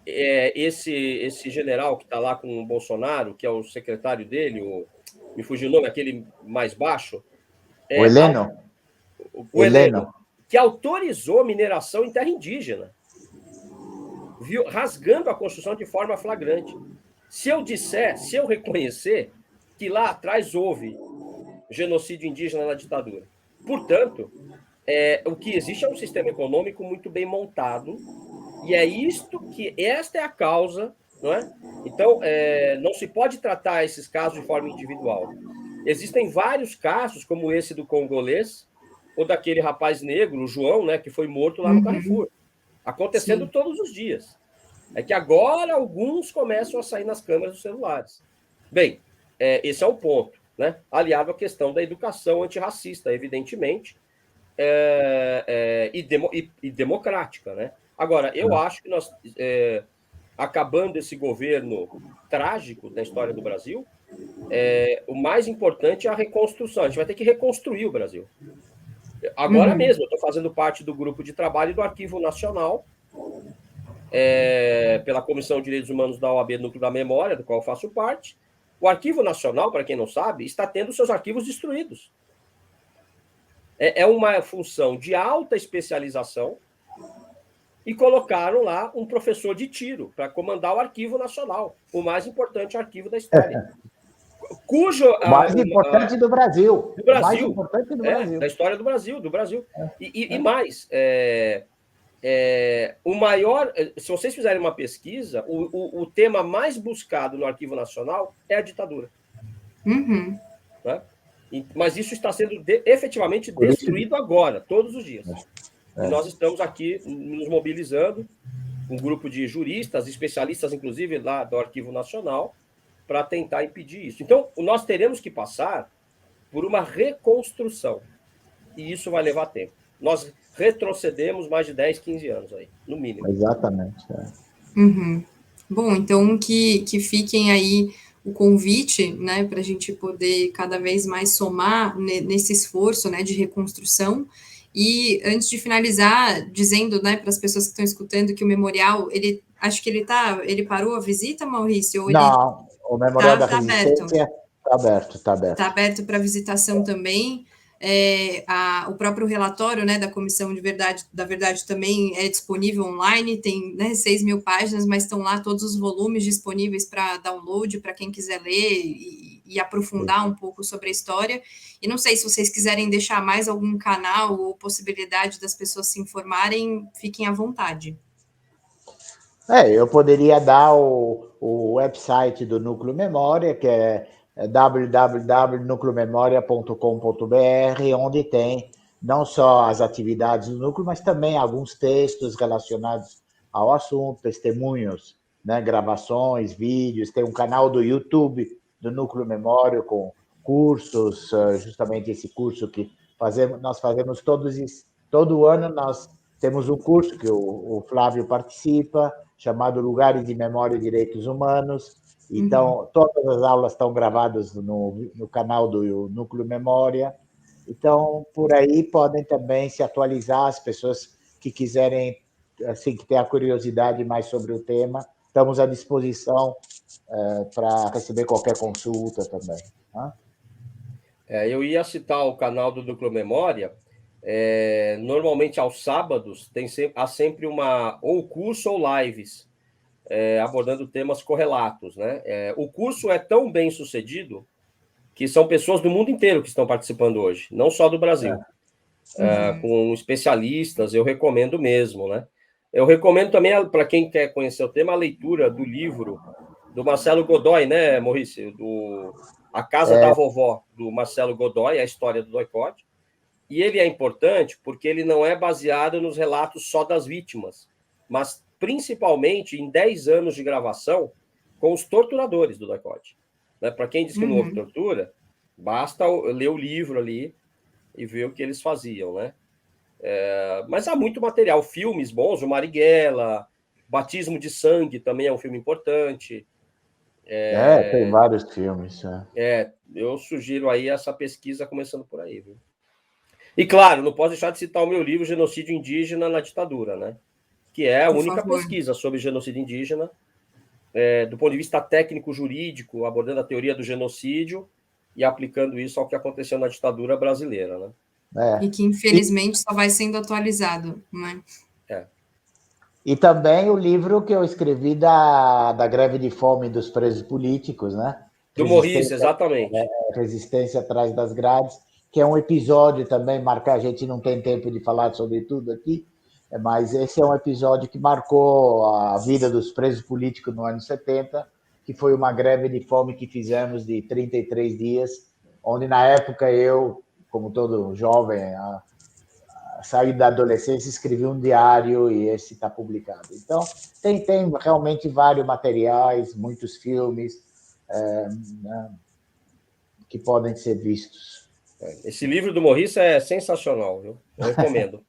esse general que está lá com o Bolsonaro, que é o secretário dele, me fugiu o nome, aquele mais baixo. O Heleno. O Heleno, que autorizou mineração em terra indígena, rasgando a Constituição de forma flagrante. Se eu reconhecer que lá atrás houve genocídio indígena na ditadura, portanto, o que existe é um sistema econômico muito bem montado, e esta é a causa, não é? Então, não se pode tratar esses casos de forma individual. Existem vários casos, como esse do congolês, ou daquele rapaz negro, o João, né, que foi morto lá no Carrefour, acontecendo todos os dias. É que agora alguns começam a sair nas câmeras dos celulares. Bem, esse é o ponto, né? Aliado à questão da educação antirracista, evidentemente, e democrática, né? Agora, eu acho que nós, acabando esse governo trágico na história do Brasil, o mais importante é a reconstrução. A gente vai ter que reconstruir o Brasil. Agora mesmo, eu estou fazendo parte do grupo de trabalho do Arquivo Nacional, pela Comissão de Direitos Humanos da OAB Núcleo da Memória, do qual eu faço parte. O Arquivo Nacional, para quem não sabe, está tendo seus arquivos destruídos. É uma função de alta especialização, e colocaram lá um professor de tiro para comandar o Arquivo Nacional, o mais importante arquivo da história. O mais importante do Brasil. Do Brasil. O mais importante do Brasil. Da história do Brasil. E mais, o maior... Se vocês fizerem uma pesquisa, o tema mais buscado no Arquivo Nacional é a ditadura. Né? Mas isso está sendo efetivamente destruído agora, todos os dias. E nós estamos aqui nos mobilizando, um grupo de juristas, especialistas, inclusive, lá do Arquivo Nacional, para tentar impedir isso. Então, nós teremos que passar por uma reconstrução. E isso vai levar tempo. Nós retrocedemos mais de 10, 15 anos aí, no mínimo. Exatamente. Bom, então que fiquem aí o convite, né, para a gente poder cada vez mais somar nesse esforço, né, de reconstrução. E antes de finalizar, dizendo, né, para as pessoas que estão escutando que o memorial, acho que ele parou a visita, Maurício? Ou não, o memorial da Resistência está aberto. Está aberto para visitação também. O próprio relatório, né, da Comissão da Verdade também é disponível online, tem, né, 6.000 páginas, mas estão lá todos os volumes disponíveis para download, para quem quiser ler e aprofundar um pouco sobre a história. E não sei se vocês quiserem deixar mais algum canal ou possibilidade das pessoas se informarem, fiquem à vontade. Eu poderia dar o website do Núcleo Memória, que é www.nucleomemoria.com.br, onde tem não só as atividades do núcleo, mas também alguns textos relacionados ao assunto, testemunhos, né, gravações, vídeos. Tem um canal do YouTube do Núcleo Memória com cursos, justamente esse curso que nós fazemos todo ano. Nós temos um curso que o Flávio participa, chamado Lugares de Memória e Direitos Humanos. Então, todas as aulas estão gravadas no canal do Núcleo Memória. Então, por aí podem também se atualizar as pessoas que quiserem, assim, que tenham curiosidade mais sobre o tema. Estamos à disposição para receber qualquer consulta também. Eu ia citar o canal do Núcleo Memória. Normalmente, aos sábados, há sempre ou curso ou lives, abordando temas correlatos, né? O curso é tão bem sucedido que são pessoas do mundo inteiro que estão participando hoje, não só do Brasil. Com especialistas, eu recomendo mesmo, né? Eu recomendo também, para quem quer conhecer o tema, a leitura do livro do Marcelo Godoy, né, Maurício? A Casa da Vovó, do Marcelo Godoy, a história do doicode. E ele é importante porque ele não é baseado nos relatos só das vítimas, mas principalmente em 10 anos de gravação com os torturadores do doicode. Né? Para quem diz que não houve tortura, basta ler o livro ali e ver o que eles faziam, né? Mas há muito material, filmes bons, o Marighella, Batismo de Sangue também é um filme importante. Tem vários filmes. Eu sugiro aí essa pesquisa começando por aí, viu? E claro, não posso deixar de citar o meu livro Genocídio Indígena na Ditadura, né? Que é a única pesquisa sobre genocídio indígena, do ponto de vista técnico-jurídico, abordando a teoria do genocídio e aplicando isso ao que aconteceu na ditadura brasileira, né? E que, infelizmente, só vai sendo atualizado, né? E também o livro que eu escrevi da greve de fome dos presos políticos, né? Do Maurício, exatamente. Resistência atrás das grades, que é um episódio também, a gente não tem tempo de falar sobre tudo aqui, mas esse é um episódio que marcou a vida dos presos políticos no ano 70, que foi uma greve de fome que fizemos de 33 dias, onde na época eu, como todo jovem, saí da adolescência, escrevi um diário e esse está publicado. Então, tem realmente vários materiais, muitos filmes né, que podem ser vistos. Esse livro do Maurício é sensacional, viu? Eu recomendo.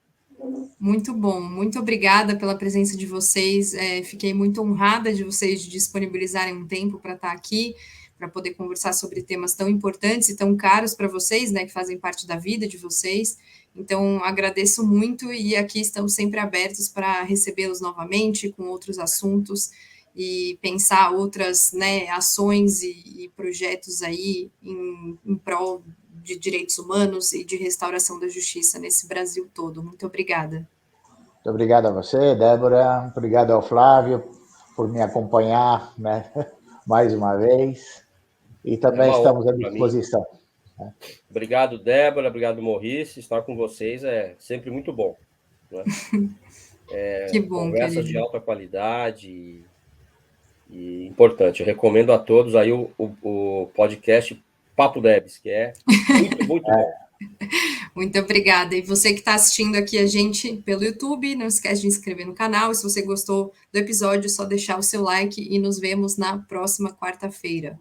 Muito bom, muito obrigada pela presença de vocês. Fiquei muito honrada de vocês disponibilizarem um tempo para estar aqui, para poder conversar sobre temas tão importantes e tão caros para vocês, né, que fazem parte da vida de vocês. Então, agradeço muito e aqui estamos sempre abertos para recebê-los novamente com outros assuntos e pensar outras, né, ações e projetos aí em prol de direitos humanos e de restauração da justiça nesse Brasil todo. Muito obrigada. Muito obrigado a você, Débora. Obrigado ao Flávio por me acompanhar, né, mais uma vez. E também estamos à disposição. Obrigado, Débora. Obrigado, Maurício. Estar com vocês é sempre muito bom. Né? Que bom, conversas querido. de alta qualidade e importante. Eu recomendo a todos aí o podcast Papo Debs, que é muito, muito bom. Muito obrigada. E você que está assistindo aqui a gente pelo YouTube, não esquece de inscrever no canal. E se você gostou do episódio, é só deixar o seu like e nos vemos na próxima quarta-feira.